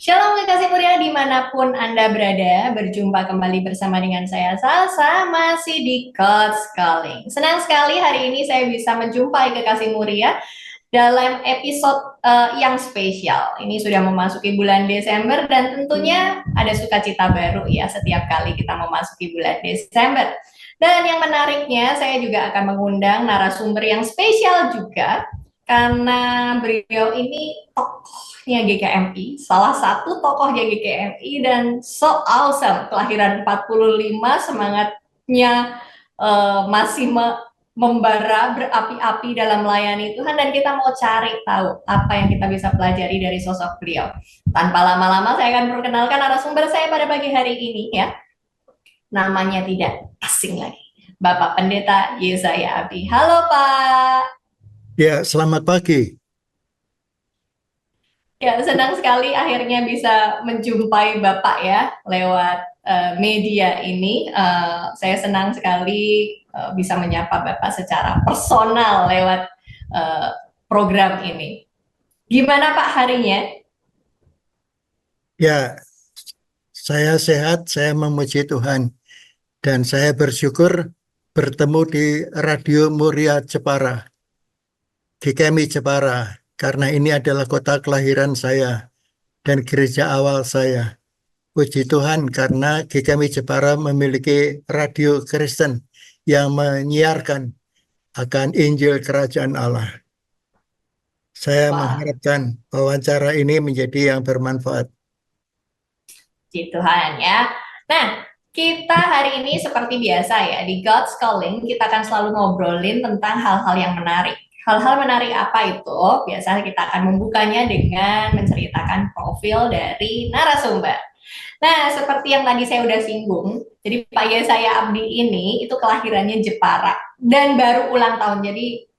Shalom kekasih mulia dimanapun Anda berada, berjumpa kembali bersama dengan saya Salsa, masih di God's Calling. Senang sekali hari ini saya bisa menjumpai kekasih mulia dalam episode yang spesial. Ini sudah memasuki bulan Desember dan tentunya ada sukacita baru ya setiap kali kita memasuki bulan Desember. Dan yang menariknya saya juga akan mengundang narasumber yang spesial juga karena beliau ini tokohnya GKMI, salah satu tokohnya GKMI dan so awesome, kelahiran 45, semangatnya masih membara, berapi-api dalam melayani Tuhan, dan kita mau cari tahu apa yang kita bisa pelajari dari sosok beliau. Tanpa lama-lama saya akan perkenalkan narasumber saya pada pagi hari ini ya. Namanya tidak asing lagi, Bapak Pendeta Yesaya Abdi. Halo Pak. Ya, selamat pagi. Ya, senang sekali akhirnya bisa menjumpai Bapak ya lewat media ini. Saya senang sekali bisa menyapa Bapak secara personal lewat uh, program ini. Gimana Pak harinya? Ya, saya sehat, saya memuji Tuhan, dan saya bersyukur bertemu di Radio Muria Jepara, GKMI Jepara, karena ini adalah kota kelahiran saya dan gereja awal saya. Puji Tuhan karena GKMI Jepara memiliki radio Kristen yang menyiarkan akan Injil Kerajaan Allah. Saya Wah, mengharapkan wawancara ini menjadi yang bermanfaat. puji Tuhan ya. Nah, kita hari ini seperti biasa ya, di God's Calling kita akan selalu ngobrolin tentang hal-hal yang menarik. Hal-hal menarik apa itu? Biasanya kita akan membukanya dengan menceritakan profil dari narasumber. Nah, seperti yang tadi saya udah singgung, jadi Pak Yesaya Abdi ini itu kelahirannya Jepara dan baru ulang tahun. Jadi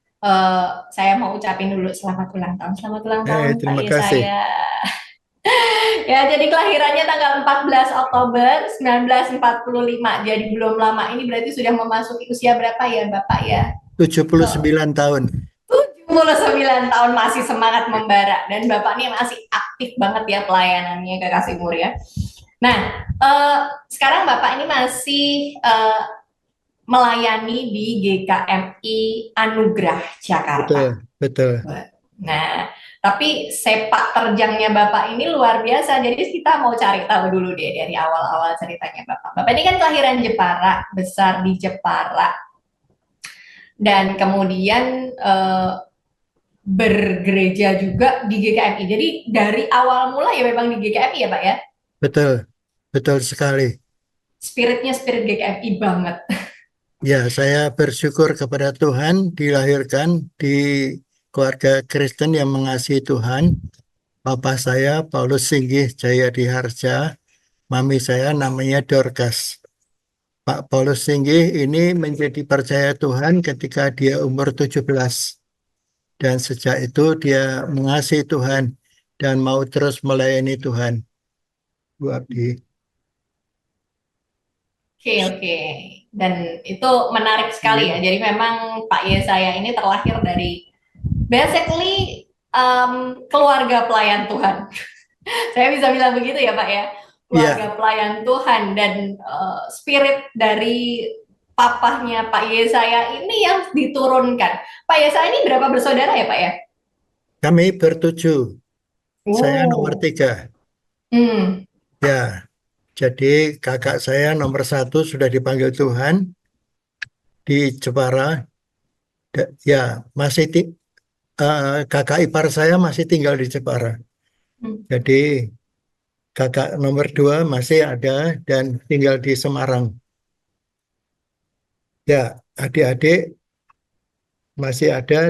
saya mau ucapin dulu selamat ulang tahun. Selamat ulang tahun Pak Terima kasih. Yesaya. Ya, jadi kelahirannya tanggal 14 Oktober 1945. Jadi belum lama ini berarti sudah memasuki usia berapa ya Bapak ya? 79 tahun. 79 tahun masih semangat membara, dan Bapak ini masih aktif banget ya pelayanannya ke Kasih Mulia. Nah, sekarang Bapak ini masih melayani di GKMI Anugerah Jakarta. Betul, betul. Nah, tapi sepak terjangnya Bapak ini luar biasa. Jadi kita mau cari tahu dulu deh dari awal-awal ceritanya Bapak. Bapak ini kan kelahiran Jepara, besar di Jepara, dan kemudian bergereja juga di GKMI. Jadi dari awal mula ya memang di GKMI ya Pak ya? Betul, betul sekali. Spiritnya spirit GKMI banget. Ya, saya bersyukur kepada Tuhan dilahirkan di keluarga Kristen yang mengasihi Tuhan. Papa saya Paulus Singgih Jaya Diharja, mami saya namanya Dorcas. Pak Paulus Singgih ini menjadi percaya Tuhan ketika dia umur 17. Dan sejak itu dia mengasihi Tuhan dan mau terus melayani Tuhan. Bu Abdi. Oke, oke. Dan itu menarik sekali ya. Jadi memang Pak Yesaya ini terlahir dari basically keluarga pelayan Tuhan. Saya bisa bilang begitu ya Pak ya. Keluarga Iya, pelayan Tuhan, dan spirit dari papahnya Pak Yesaya ini yang diturunkan. Pak Yesaya ini berapa bersaudara ya Pak ya? kami bertujuh. Saya nomor Oh. 3. Hmm. Ya, jadi kakak saya nomor 1 sudah dipanggil Tuhan di Jepara. Ya, masih kakak ipar saya masih tinggal di Jepara. Hmm. Jadi kakak nomor 2 masih ada dan tinggal di Semarang. Ya, adik-adik masih ada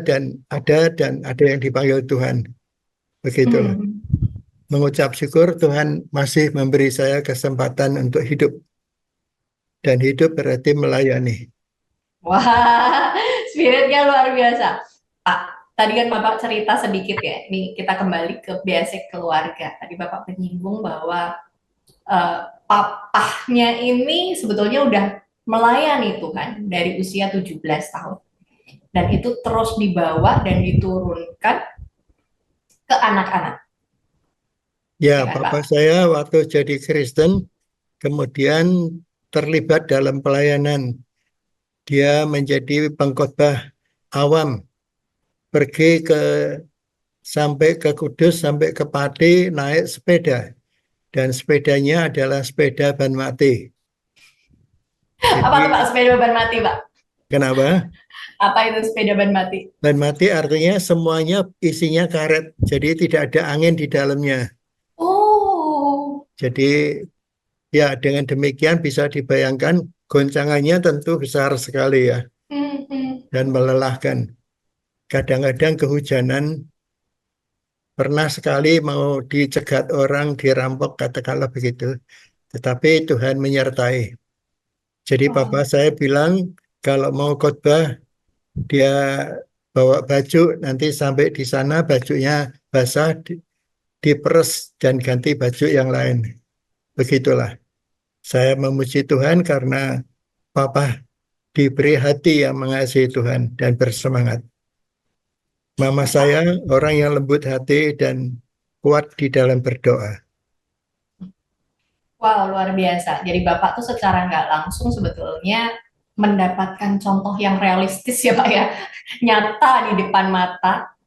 yang dipanggil Tuhan. Begitulah. Hmm. Mengucap syukur Tuhan masih memberi saya kesempatan untuk hidup. Dan hidup berarti melayani. Wah, spiritnya luar biasa. Pak, tadi kan Bapak cerita sedikit ya. Ini kita kembali ke basic keluarga. Tadi Bapak menyinggung bahwa papahnya ini sebetulnya udah melayani Tuhan dari usia 17 tahun. Dan itu terus dibawa dan diturunkan ke anak-anak. Ya, dengan papa Bapak? saya waktu jadi Kristen kemudian terlibat dalam pelayanan. Dia menjadi pengkhotbah awam, pergi sampai ke Kudus, sampai ke Pati, naik sepeda. Dan sepedanya adalah sepeda ban mati. Apa tuh Pak Jadi, sepeda beban mati, Pak? kenapa? Apa itu sepeda beban mati? Ban mati artinya semuanya isinya karet, jadi tidak ada angin di dalamnya. Oh, Jadi, ya dengan demikian bisa dibayangkan goncangannya tentu besar sekali ya, hmm, hmm. dan melelahkan. Kadang-kadang kehujanan, pernah sekali mau dicegat orang, dirampok, katakanlah begitu. Tetapi Tuhan menyertai. Jadi papa Wow. saya bilang, kalau mau khotbah, dia bawa baju, nanti sampai di sana bajunya basah, diperes dan ganti baju yang lain. Begitulah. Saya memuji Tuhan karena papa diberi hati yang mengasihi Tuhan dan bersemangat. Mama saya orang yang lembut hati dan kuat di dalam berdoa. Wow, luar biasa. Jadi Bapak tuh secara nggak langsung sebetulnya mendapatkan contoh yang realistis ya Pak ya, nyata di depan mata,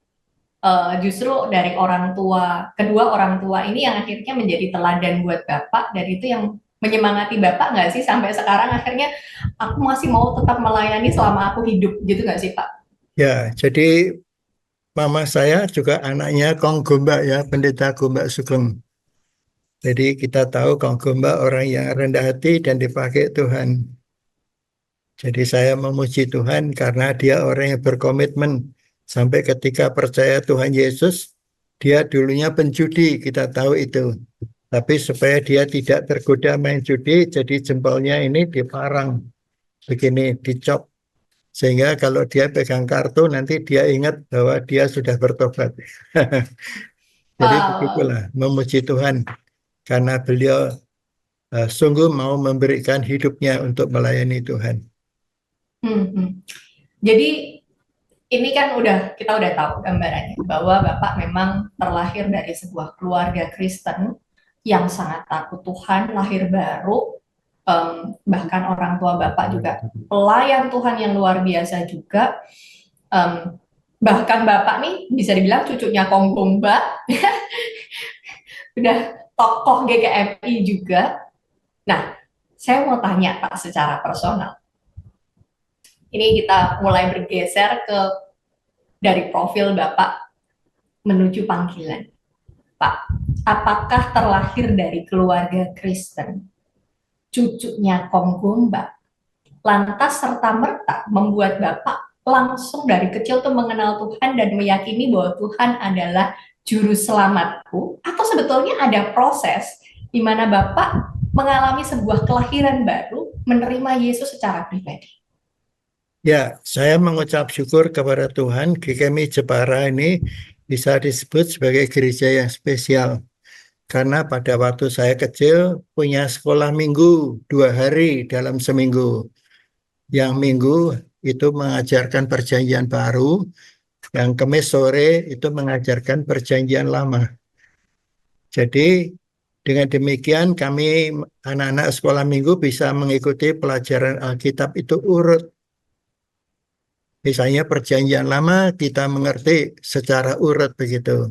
justru dari orang tua, kedua orang tua ini yang akhirnya menjadi teladan buat Bapak, dan itu yang menyemangati Bapak nggak sih sampai sekarang akhirnya aku masih mau tetap melayani selama aku hidup gitu nggak sih Pak? Ya, jadi mama saya juga anaknya Kong Gombak ya, Pendeta Gombak Sugeng. Jadi kita tahu Kong Gombak orang yang rendah hati dan dipakai Tuhan. Jadi saya memuji Tuhan karena dia orang yang berkomitmen. Sampai ketika percaya Tuhan Yesus, dia dulunya penjudi, kita tahu itu. Tapi supaya dia tidak tergoda main judi, jadi jempolnya ini diparang, begini, dicop. Sehingga kalau dia pegang kartu, nanti dia ingat bahwa dia sudah bertobat. Jadi Wow. begitulah, memuji Tuhan. Karena beliau sungguh mau memberikan hidupnya untuk melayani Tuhan. Hmm, hmm. Jadi ini kan kita udah tahu gambarannya bahwa Bapak memang terlahir dari sebuah keluarga Kristen yang sangat takut Tuhan, lahir baru, bahkan orang tua Bapak juga pelayan Tuhan yang luar biasa juga. Em, Bahkan Bapak nih bisa dibilang cucunya Kong Gomba, udah tokoh GKMI juga. Nah, saya mau tanya Pak secara personal. Ini kita mulai bergeser ke dari profil Bapak menuju panggilan. Pak, apakah terlahir dari keluarga Kristen, cucunya Kong Gomba, lantas serta-merta membuat Bapak langsung dari kecil tuh mengenal Tuhan dan meyakini bahwa Tuhan adalah juru selamatku, atau sebetulnya ada proses di mana Bapak mengalami sebuah kelahiran baru, menerima Yesus secara pribadi? Ya, saya mengucap syukur kepada Tuhan, GKMI Jepara ini bisa disebut sebagai gereja yang spesial. Karena pada waktu saya kecil punya sekolah minggu 2 hari dalam seminggu. Yang minggu itu mengajarkan perjanjian baru, yang Kamis sore itu mengajarkan perjanjian lama. Jadi dengan demikian kami anak-anak sekolah minggu bisa mengikuti pelajaran Alkitab itu urut. Misalnya perjanjian lama kita mengerti secara urut begitu.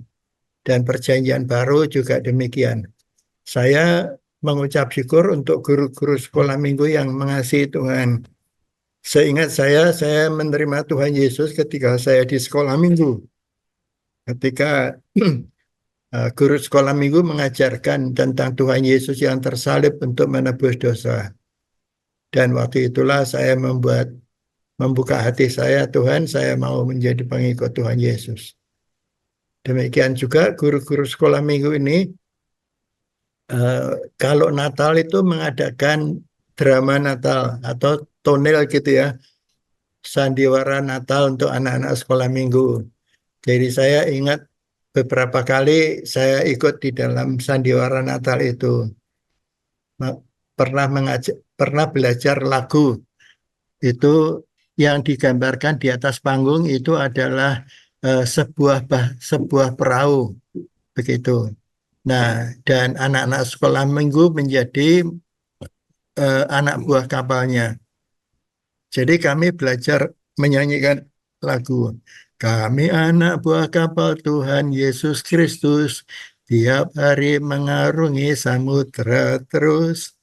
Dan perjanjian baru juga demikian. Saya mengucap syukur untuk guru-guru sekolah minggu yang mengasihi Tuhan. Seingat saya menerima Tuhan Yesus ketika saya di sekolah minggu. Ketika guru sekolah minggu mengajarkan tentang Tuhan Yesus yang tersalib untuk menebus dosa. Dan waktu itulah saya membuka hati saya, Tuhan, saya mau menjadi pengikut Tuhan Yesus. Demikian juga guru-guru sekolah minggu ini, eh, kalau Natal itu mengadakan drama Natal atau tonel gitu ya, sandiwara Natal untuk anak-anak sekolah minggu. Jadi saya ingat beberapa kali saya ikut di dalam sandiwara Natal itu. Pernah belajar lagu itu yang digambarkan di atas panggung itu adalah sebuah perahu begitu. Nah, dan anak-anak sekolah minggu menjadi anak buah kapalnya. Jadi kami belajar menyanyikan lagu. Kami anak buah kapal Tuhan Yesus Kristus, tiap hari mengarungi samudera terus.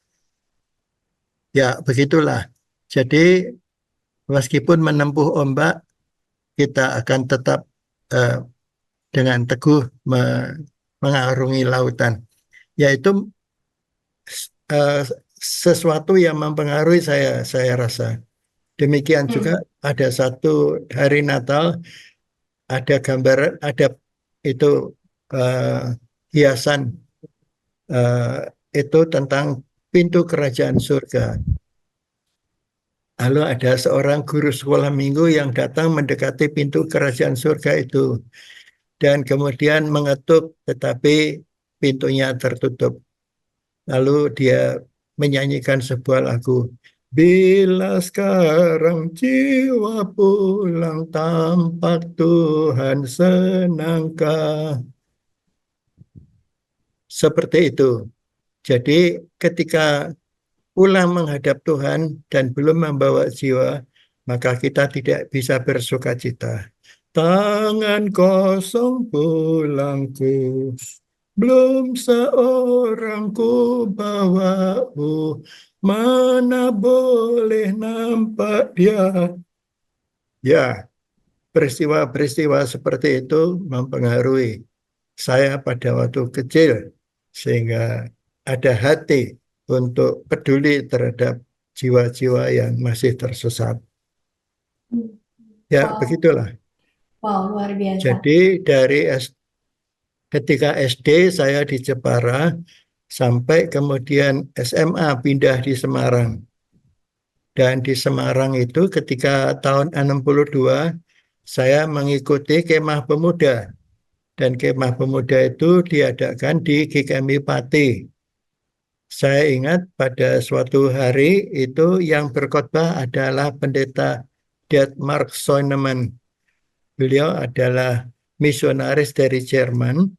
Ya, begitulah. Jadi meskipun menempuh ombak, kita akan tetap eh, dengan teguh mengarungi lautan. Yaitu eh, sesuatu yang mempengaruhi saya rasa. Demikian juga Hmm. ada satu hari Natal, ada gambar, ada itu eh, hiasan eh, itu tentang pintu kerajaan surga. Lalu ada seorang guru sekolah minggu yang datang mendekati pintu kerajaan surga itu dan kemudian mengetuk, tetapi pintunya tertutup. Lalu dia menyanyikan sebuah lagu. Bila sekarang jiwa pulang tampak Tuhan senangkah. Seperti itu. Jadi ketika pulang menghadap Tuhan dan belum membawa jiwa, maka kita tidak bisa bersuka cita. Tangan kosong pulangku, belum seorang ku bawa, mana boleh nampak dia. Ya, peristiwa-peristiwa seperti itu mempengaruhi saya pada waktu kecil, sehingga ada hati untuk peduli terhadap jiwa-jiwa yang masih tersesat. Ya, Wow, begitulah. wow, luar biasa. Jadi ketika SD saya di Jepara, sampai kemudian SMA pindah di Semarang. Dan di Semarang itu ketika tahun 62, saya mengikuti kemah pemuda. Dan kemah pemuda itu diadakan di GKMI Pati. Saya ingat pada suatu hari itu yang berkhotbah adalah pendeta Dietmar Soenemann. Beliau adalah misionaris dari Jerman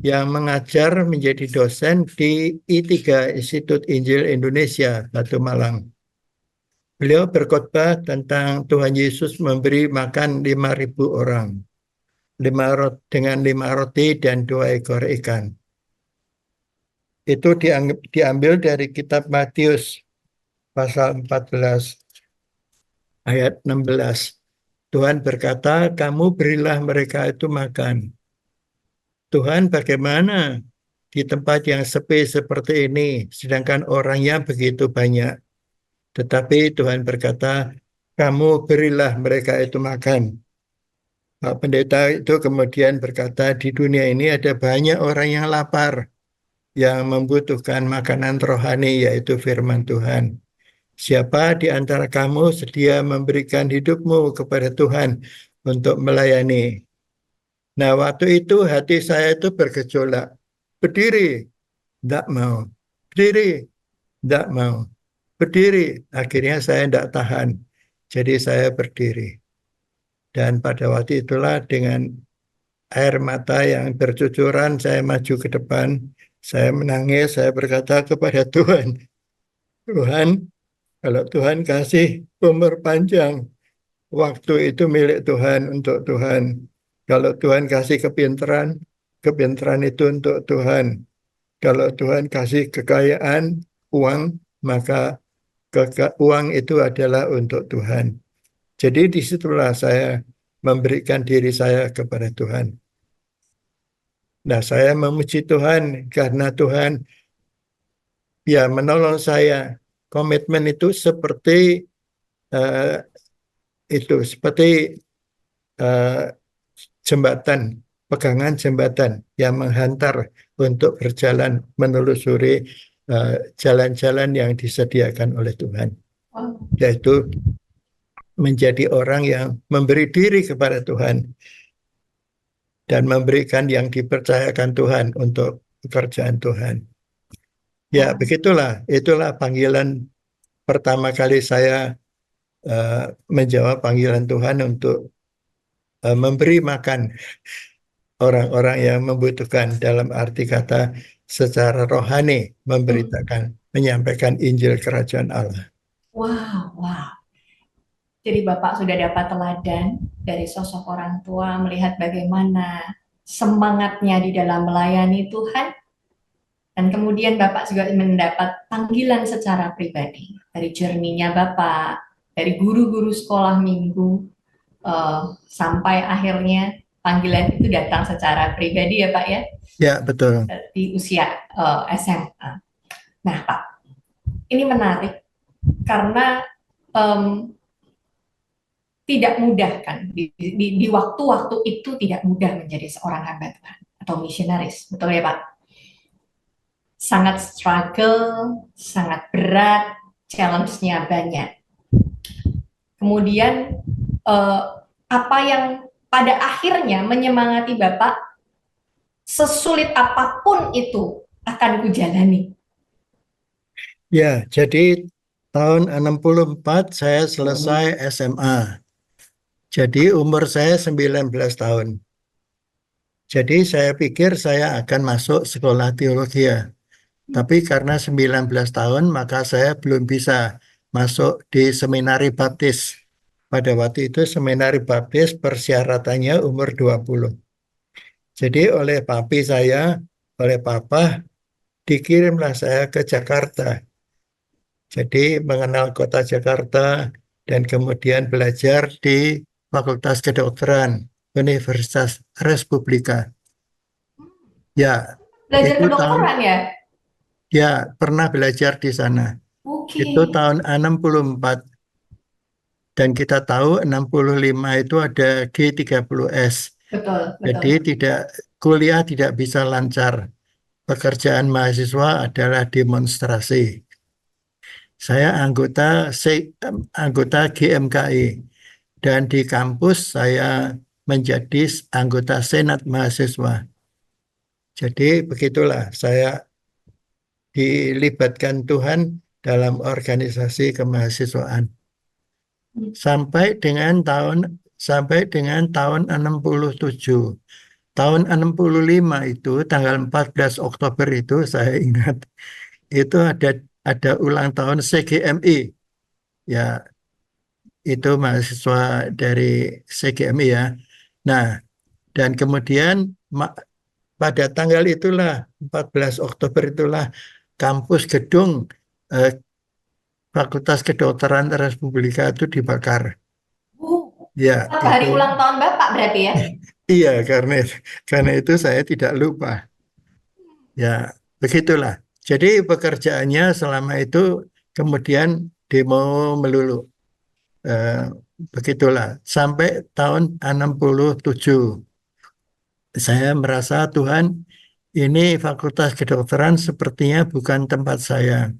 yang mengajar menjadi dosen di I3 Institut Injil Indonesia, Batu Malang. Beliau berkhotbah tentang Tuhan Yesus memberi makan 5.000 orang, dengan 5 roti dan 2 ekor ikan. Itu diambil dari kitab Matius pasal 14 ayat 16. Tuhan berkata, kamu berilah mereka itu makan. Tuhan, bagaimana di tempat yang sepi seperti ini, sedangkan orangnya begitu banyak. Tetapi Tuhan berkata, kamu berilah mereka itu makan. Pak pendeta itu kemudian berkata, di dunia ini ada banyak orang yang lapar, yang membutuhkan makanan rohani, yaitu firman Tuhan. Siapa di antara kamu sedia memberikan hidupmu kepada Tuhan untuk melayani? Nah, waktu itu hati saya itu bergejolak. Berdiri, tidak mau. Berdiri, tidak mau. Berdiri, akhirnya saya tidak tahan. Jadi saya berdiri. Dan pada waktu itulah dengan air mata yang bercucuran, saya maju ke depan. Saya menangis, saya berkata kepada Tuhan, Tuhan, kalau Tuhan kasih umur panjang, waktu itu milik Tuhan untuk Tuhan. Kalau Tuhan kasih kepintaran, kepintaran itu untuk Tuhan. Kalau Tuhan kasih kekayaan, uang, maka uang itu adalah untuk Tuhan. Jadi disitulah saya memberikan diri saya kepada Tuhan. Nah, saya memuji Tuhan karena Tuhan ya menolong saya. Komitmen itu seperti eh, seperti eh, jembatan, pegangan jembatan yang menghantar untuk berjalan menelusuri jalan-jalan yang disediakan oleh Tuhan, Wow. yaitu menjadi orang yang memberi diri kepada Tuhan dan memberikan yang dipercayakan Tuhan untuk pekerjaan Tuhan. Ya, Wow. begitulah. Itulah panggilan pertama kali saya menjawab panggilan Tuhan untuk memberi makan. orang-orang yang membutuhkan dalam arti kata secara rohani Hmm. memberitakan, menyampaikan Injil Kerajaan Allah. Wow, wow. Jadi Bapak sudah dapat teladan dari sosok orang tua melihat bagaimana semangatnya di dalam melayani Tuhan dan kemudian Bapak juga mendapat panggilan secara pribadi dari journey-nya Bapak, dari guru-guru sekolah minggu sampai akhirnya panggilan itu datang secara pribadi ya Pak ya Ya, betul. di usia SMA. Nah Pak, ini menarik karena um, tidak mudah kan di waktu-waktu itu tidak mudah menjadi seorang hamba Tuhan atau misionaris, betul ya Pak? Sangat struggle, sangat berat, challenge-nya banyak. Kemudian apa yang pada akhirnya menyemangati Bapak sesulit apapun itu akan kujalani. Ya, jadi tahun 64 saya selesai SMA. Jadi umur saya 19 tahun. Jadi saya pikir saya akan masuk sekolah teologi ya. Tapi karena 19 tahun maka saya belum bisa masuk di seminari baptis. Pada waktu itu seminari baptis persyaratannya umur 20. Jadi oleh papi saya, oleh papa, dikirimlah saya ke Jakarta. Jadi mengenal kota Jakarta dan kemudian belajar di Fakultas Kedokteran Universitas Republika. Ya, Belajar itu tahun kedokteran ya? ya pernah belajar di sana. Oke, Itu tahun 64 dan kita tahu 65 itu ada G30S. betul, Jadi betul. tidak kuliah tidak bisa lancar. Pekerjaan mahasiswa adalah demonstrasi. Saya anggota GMKI dan di kampus saya menjadi anggota Senat Mahasiswa. Jadi begitulah saya dilibatkan Tuhan dalam organisasi kemahasiswaan sampai dengan tahun 67. Tahun 65 itu tanggal 14 Oktober itu saya ingat itu ada ulang tahun CGMI. Ya, itu mahasiswa dari CGMI ya. Nah, dan kemudian pada tanggal itulah 14 Oktober itulah kampus gedung eh, Fakultas Kedokteran Republika itu dibakar. Uh, Ya, hari itu ulang tahun Bapak berarti ya? iya karena itu saya tidak lupa. Ya, begitulah. Jadi pekerjaannya selama itu kemudian demo melulu. Eh, begitulah sampai tahun 67 saya merasa Tuhan ini Fakultas Kedokteran sepertinya bukan tempat saya.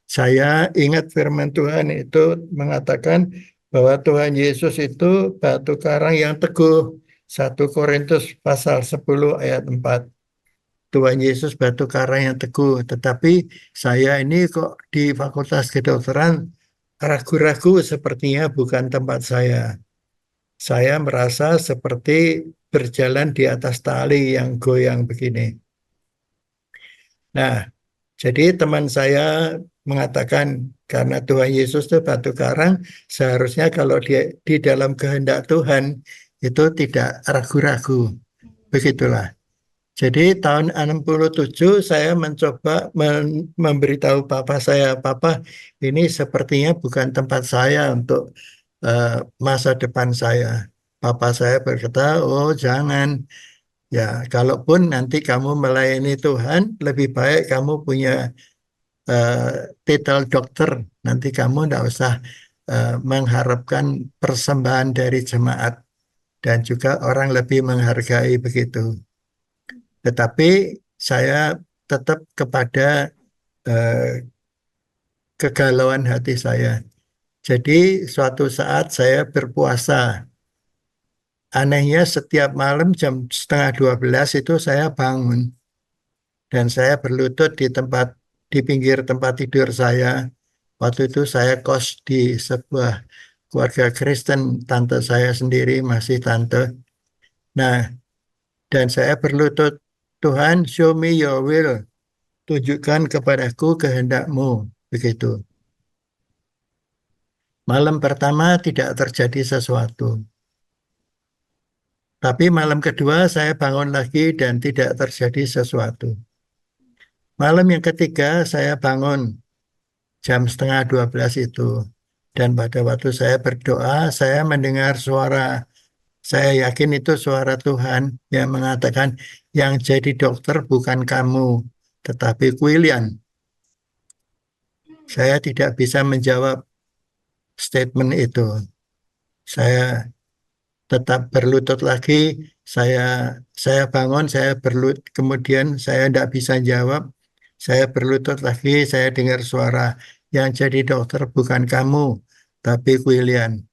Saya ingat firman Tuhan itu mengatakan bahwa Tuhan Yesus itu batu karang yang teguh. 1 Korintus pasal 10 ayat 4. Tuhan Yesus batu karang yang teguh. Tetapi saya ini kok di Fakultas Kedokteran ragu-ragu sepertinya bukan tempat saya. Saya merasa seperti berjalan di atas tali yang goyang begini. Nah, jadi teman saya mengatakan karena Tuhan Yesus itu batu karang, seharusnya kalau dia di dalam kehendak Tuhan itu tidak ragu-ragu. Begitulah. Jadi tahun 67 saya mencoba memberitahu papa saya, Papa, ini sepertinya bukan tempat saya untuk eh, masa depan saya. Papa saya berkata, oh jangan. Ya, kalaupun nanti kamu melayani Tuhan, lebih baik kamu punya eh, titel dokter. Nanti kamu tidak usah mengharapkan persembahan dari jemaat dan juga orang lebih menghargai begitu. Tetapi saya tetap kepada eh, kegalauan hati saya. Jadi suatu saat saya berpuasa. Anehnya setiap malam jam setengah 12 itu saya bangun dan saya berlutut di pinggir tempat tidur saya. Waktu itu saya kos di sebuah keluarga Kristen, tante saya sendiri masih tante. Nah, Dan saya berlutut, Tuhan, show me your will. Tunjukkan kepadaku kehendak-Mu. Begitu. Malam pertama tidak terjadi sesuatu. Tapi malam kedua saya bangun lagi dan tidak terjadi sesuatu. Malam yang ketiga saya bangun jam setengah 12 itu. Dan pada waktu saya berdoa, saya mendengar suara. Saya yakin itu suara Tuhan yang mengatakan, yang jadi dokter bukan kamu, tetapi William. Saya tidak bisa menjawab statement itu. Saya tetap berlutut lagi, saya saya bangun, saya berlutut, kemudian saya tidak bisa jawab, saya berlutut lagi, saya dengar suara, yang jadi dokter bukan kamu, tapi William.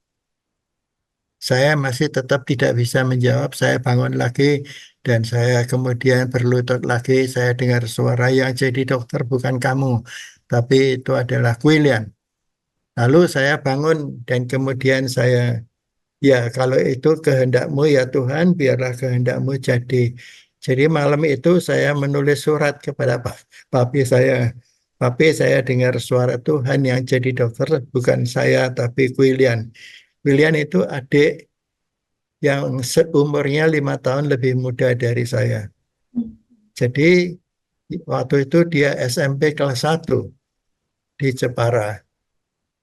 Saya masih tetap tidak bisa menjawab, saya bangun lagi, dan saya kemudian berlutut lagi, saya dengar suara, yang jadi dokter bukan kamu, tapi itu adalah William. Lalu saya bangun dan kemudian saya, ya, kalau itu kehendak-Mu ya Tuhan, biarlah kehendak-Mu jadi. Jadi malam itu saya menulis surat kepada papi saya. Papi, saya dengar suara Tuhan, yang jadi dokter bukan saya, tapi William. William itu adik yang seumurnya 5 tahun lebih muda dari saya. Jadi waktu itu dia SMP kelas 1 di Jepara.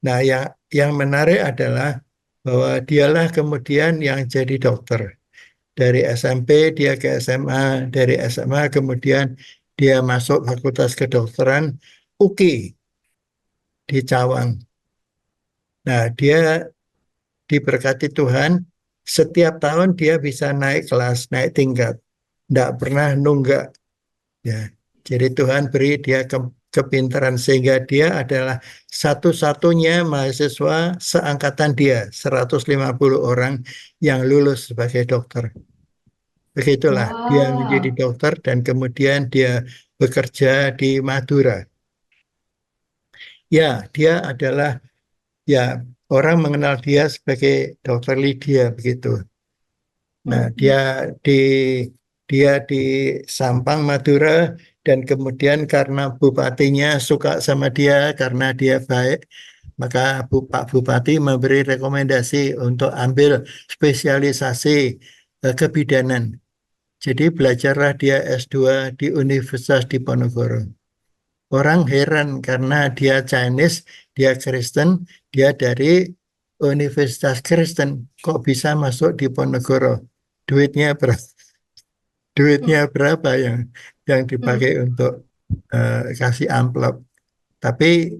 Nah, yang menarik adalah bahwa dialah kemudian yang jadi dokter. Dari SMP dia ke SMA, dari SMA kemudian dia masuk Fakultas Kedokteran UKI di Cawang. Nah, dia diberkati Tuhan, setiap tahun dia bisa naik kelas, naik tingkat. Tidak pernah nunggak. Ya. Jadi Tuhan beri dia kepintaran sehingga dia adalah satu-satunya mahasiswa seangkatan dia, 150 orang yang lulus sebagai dokter. Begitulah, dia menjadi Wow. dokter dan kemudian dia bekerja di Madura. Ya, dia adalah, ya, orang mengenal dia sebagai Dokter Lydia begitu. Nah, di dia di Sampang Madura dan kemudian karena bupatinya suka sama dia karena dia baik, maka Pak Bupati memberi rekomendasi untuk ambil spesialisasi kebidanan. Jadi belajarlah dia S2 di Universitas Diponegoro. Orang heran karena dia Chinese, dia Kristen, dia dari Universitas Kristen, kok bisa masuk Diponegoro? Duitnya berapa? Duitnya berapa yang dipakai untuk kasih amplop? Tapi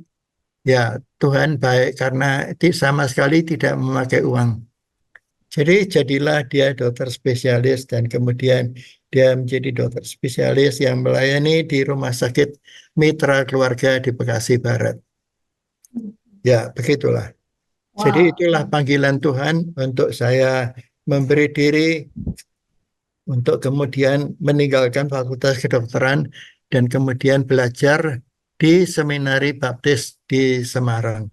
ya Tuhan baik karena sama sekali tidak memakai uang. Jadi jadilah dia dokter spesialis dan kemudian dia menjadi dokter spesialis yang melayani di Rumah Sakit Mitra Keluarga di Bekasi Barat. Ya, begitulah. Jadi Wow. itulah panggilan Tuhan untuk saya memberi diri untuk kemudian meninggalkan Fakultas Kedokteran dan kemudian belajar di Seminari Baptis di Semarang.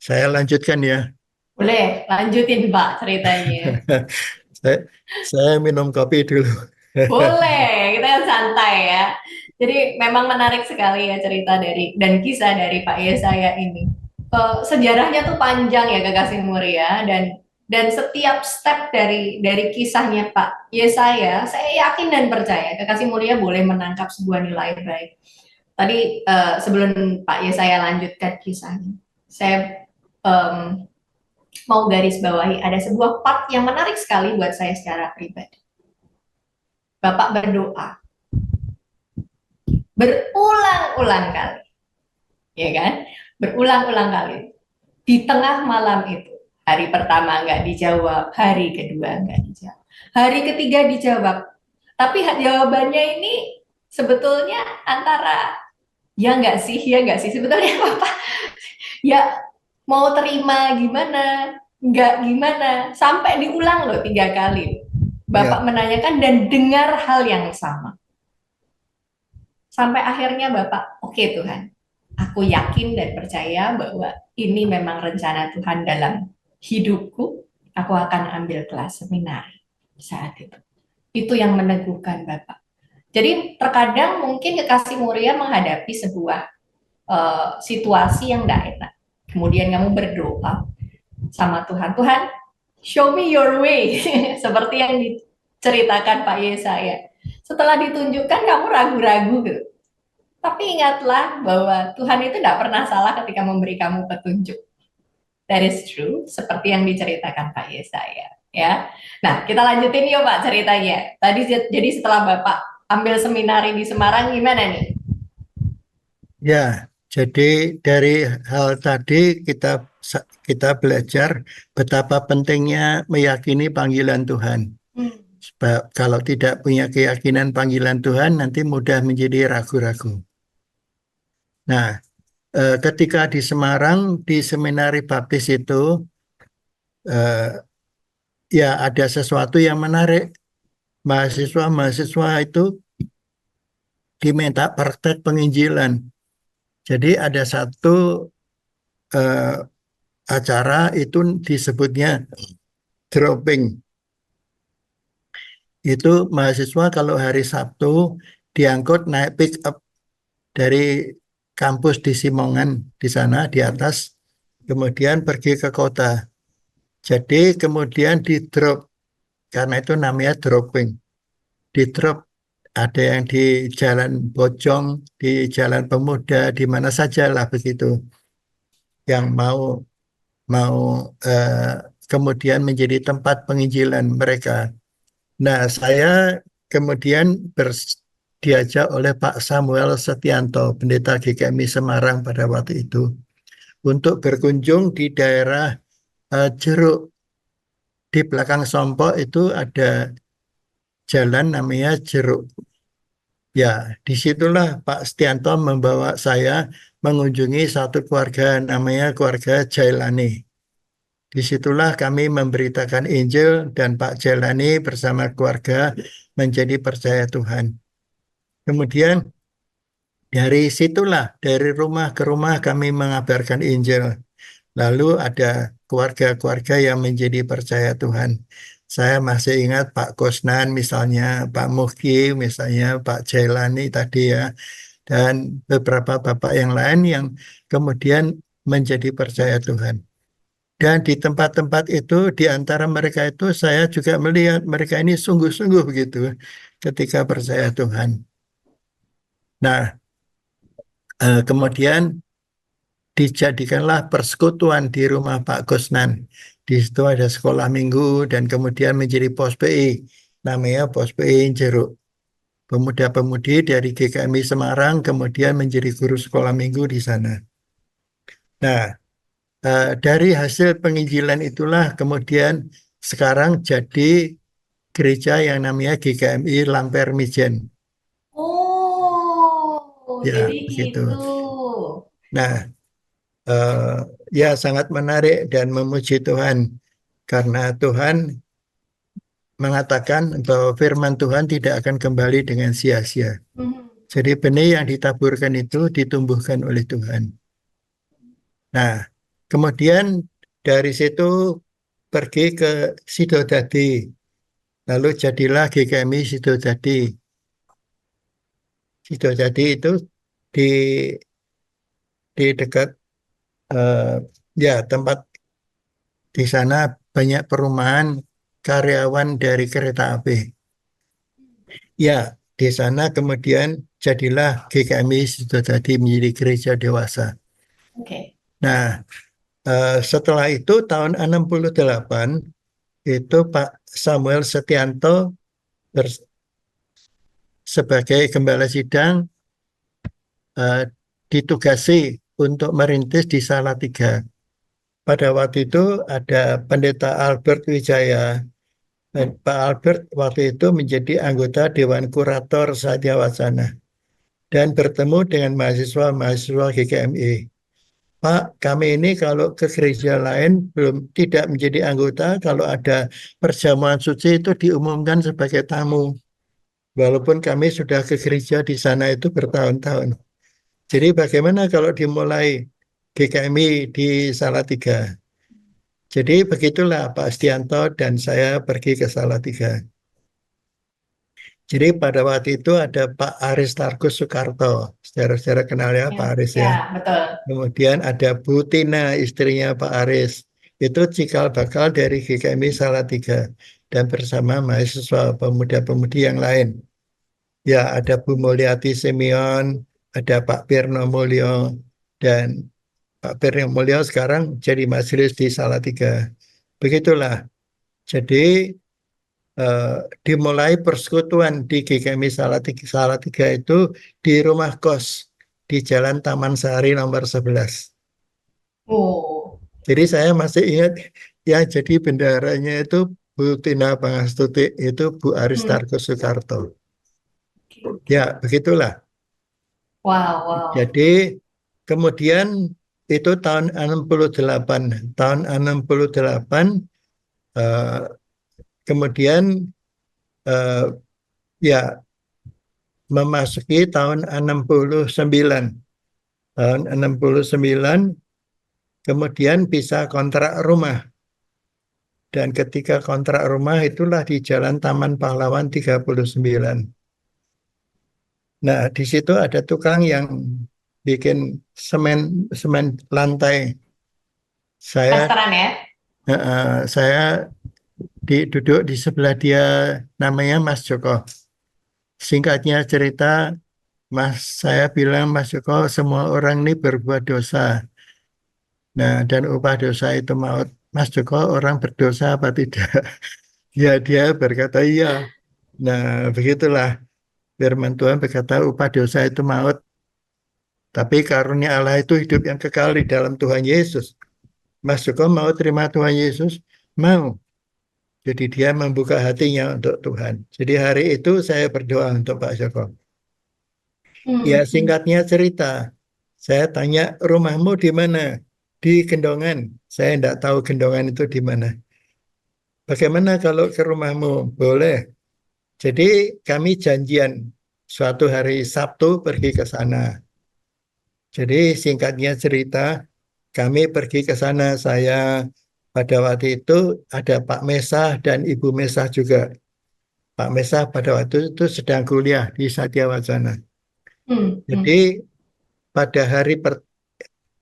Saya lanjutkan ya. Boleh, lanjutin Pak ceritanya. Saya, saya minum kopi dulu. Boleh, kita kan santai ya. Jadi memang menarik sekali ya cerita dari dan kisah dari Pak Yesaya ini. Sejarahnya tuh panjang ya Kekasih Mulia dan setiap step dari kisahnya Pak Yesaya, saya yakin dan percaya Kekasih Mulia boleh menangkap sebuah nilai baik. Tadi sebelum Pak Yesaya lanjutkan kisahnya, saya em, mau garis bawahi ada sebuah part yang menarik sekali buat saya secara pribadi. Bapak berdoa berulang-ulang kali, ya kan? Berulang-ulang kali. Di tengah malam itu, hari pertama nggak dijawab, hari kedua nggak dijawab, hari ketiga dijawab. Tapi jawabannya ini sebetulnya antara ya nggak sih, sebetulnya Bapak ya mau terima gimana, nggak gimana, sampai diulang loh 3 kali. Bapak Ya, menanyakan dan dengar hal yang sama. Sampai akhirnya Bapak, oke Tuhan, aku yakin dan percaya bahwa ini memang rencana Tuhan dalam hidupku, aku akan ambil kelas seminar. saat itu. Itu yang meneguhkan Bapak. Jadi terkadang mungkin kekasih mulia menghadapi sebuah situasi yang tidak enak. Kemudian kamu berdoa sama Tuhan, Tuhan, show me your way, seperti yang diceritakan Pak Yesaya. Setelah ditunjukkan kamu ragu-ragu gitu. Tapi ingatlah bahwa Tuhan itu tidak pernah salah ketika memberi kamu petunjuk. That is true, seperti yang diceritakan Pak Yesaya. Ya, nah kita lanjutin yuk Pak ceritanya. Tadi jadi setelah Bapak ambil seminari di Semarang gimana nih? Ya, jadi dari hal tadi kita belajar betapa pentingnya meyakini panggilan Tuhan. Sebab kalau tidak punya keyakinan panggilan Tuhan, nanti mudah menjadi ragu-ragu. Nah, ketika di Semarang, di seminari baptis itu, ya ada sesuatu yang menarik. Mahasiswa-mahasiswa itu diminta praktek penginjilan. Jadi ada satu acara itu disebutnya dropping. Itu mahasiswa kalau hari Sabtu diangkut naik pick up dari kampus di Simongan di sana di atas, kemudian pergi ke kota. Jadi kemudian di drop, karena itu namanya dropping. Di drop ada yang di Jalan Bojong, di Jalan Pemuda, di mana saja lah begitu. Yang mau kemudian menjadi tempat penginjilan mereka. Nah, saya kemudian diajak oleh Pak Samuel Setianto, pendeta GKMI Semarang pada waktu itu, untuk berkunjung di daerah Jeruk. Di belakang Sompok itu ada jalan namanya Jeruk. Ya, disitulah Pak Setianto membawa saya mengunjungi satu keluarga namanya keluarga Jailani. Disitulah kami memberitakan Injil dan Pak Jailani bersama keluarga menjadi percaya Tuhan. Kemudian dari situlah, dari rumah ke rumah kami mengabarkan Injil. Lalu ada keluarga-keluarga yang menjadi percaya Tuhan. Saya masih ingat Pak Kosnan misalnya, Pak Muhki misalnya, Pak Jailani tadi ya, dan beberapa bapak yang lain yang kemudian menjadi percaya Tuhan. Dan di tempat-tempat itu, di antara mereka itu saya juga melihat mereka ini sungguh-sungguh begitu ketika percaya Tuhan. Nah, kemudian dijadikanlah persekutuan di rumah Pak Kusnan. Di situ ada sekolah minggu dan kemudian menjadi pos PI, namanya pos PI Jeruk. Pemuda-pemudi dari GKMI Semarang kemudian menjadi guru sekolah minggu di sana. Nah, dari hasil penginjilan itulah kemudian sekarang jadi gereja yang namanya GKMI Lamper Mijen. Oh, Ya, jadi begitu. gitu. Nah, ya sangat menarik dan memuji Tuhan karena Tuhan mengatakan atau firman Tuhan tidak akan kembali dengan sia-sia. Hmm. Jadi benih yang ditaburkan itu ditumbuhkan oleh Tuhan. Nah, kemudian dari situ pergi ke Sidodadi. Lalu jadilah GKMI Sidodadi. Sidodadi itu di dekat ya tempat di sana banyak perumahan karyawan dari kereta api. Ya, di sana kemudian jadilah GKMI Sidodadi menjadi gereja dewasa. Oke. Nah, setelah itu tahun 68 itu Pak Samuel Setianto sebagai gembala sidang ditugasi untuk merintis di Salatiga. Pada waktu itu ada Pendeta Albert Wijaya. Dan Pak Albert waktu itu menjadi anggota Dewan Kurator Satya Wacana dan bertemu dengan mahasiswa-mahasiswa GKMI. Pak, kami ini kalau ke gereja lain belum tidak menjadi anggota, kalau ada perjamuan suci itu diumumkan sebagai tamu. Walaupun kami sudah ke gereja di sana itu bertahun-tahun. Jadi bagaimana kalau dimulai GKMI di Salatiga? Jadi begitulah Pak Astianto dan saya pergi ke Salatiga. Jadi pada waktu itu ada Pak Aristarkus Soekarto, secara kenal ya Ya, Pak Aris ya. ya, betul. Kemudian ada Bu Tina, istrinya Pak Aris. Itu cikal bakal dari GKMI Salatiga dan bersama mahasiswa pemuda-pemudi yang lain. Ya, ada Bu Mulyati Simeon, ada Pak Pirno Mulyo, dan Pak Pirno Mulyo sekarang jadi majelis di Salatiga. Begitulah. Jadi eh, dimulai persekutuan di GKMI Salatiga itu di rumah kos di Jalan Taman Sari nomor 11. Oh, Jadi saya masih ingat ya jadi bendaharanya itu Bu Tina Pangastuti itu Bu hmm. Aristarkus Soekarto. Oke, oke. Ya, begitulah. Wow, wow. Jadi kemudian itu tahun 68. Tahun 68 eh, kemudian eh, ya memasuki tahun 69. Tahun 69 kemudian bisa kontrak rumah. Dan ketika kontrak rumah itulah di Jalan Taman Pahlawan 39. Nah, di situ ada tukang yang bikin semen semen lantai. Saya Masteran ya? saya duduk di sebelah dia, namanya Mas Joko. Singkatnya cerita, saya bilang Mas Joko, semua orang ini berbuat dosa. Nah, dan upah dosa itu maut. Mas Joko orang berdosa apa tidak? Ya, dia berkata iya. Nah, begitulah firman Tuhan berkata upah dosa itu maut. Tapi karunia Allah itu hidup yang kekal di dalam Tuhan Yesus. Mas Joko mau terima Tuhan Yesus? Mau. Jadi dia membuka hatinya untuk Tuhan. Jadi hari itu saya berdoa untuk Pak Joko. Ya, Hmm, hmm. singkatnya cerita. Saya tanya, rumahmu di mana? Di Gendongan. Saya tidak tahu Gendongan itu di mana. Bagaimana kalau ke rumahmu? Boleh. Jadi kami janjian suatu hari Sabtu pergi ke sana. Jadi singkatnya cerita, kami pergi ke sana. Saya pada waktu itu ada Pak Mesah dan Ibu Mesah juga. Pak Mesah pada waktu itu sedang kuliah di Satya Wacana. Hmm, Jadi hmm. pada hari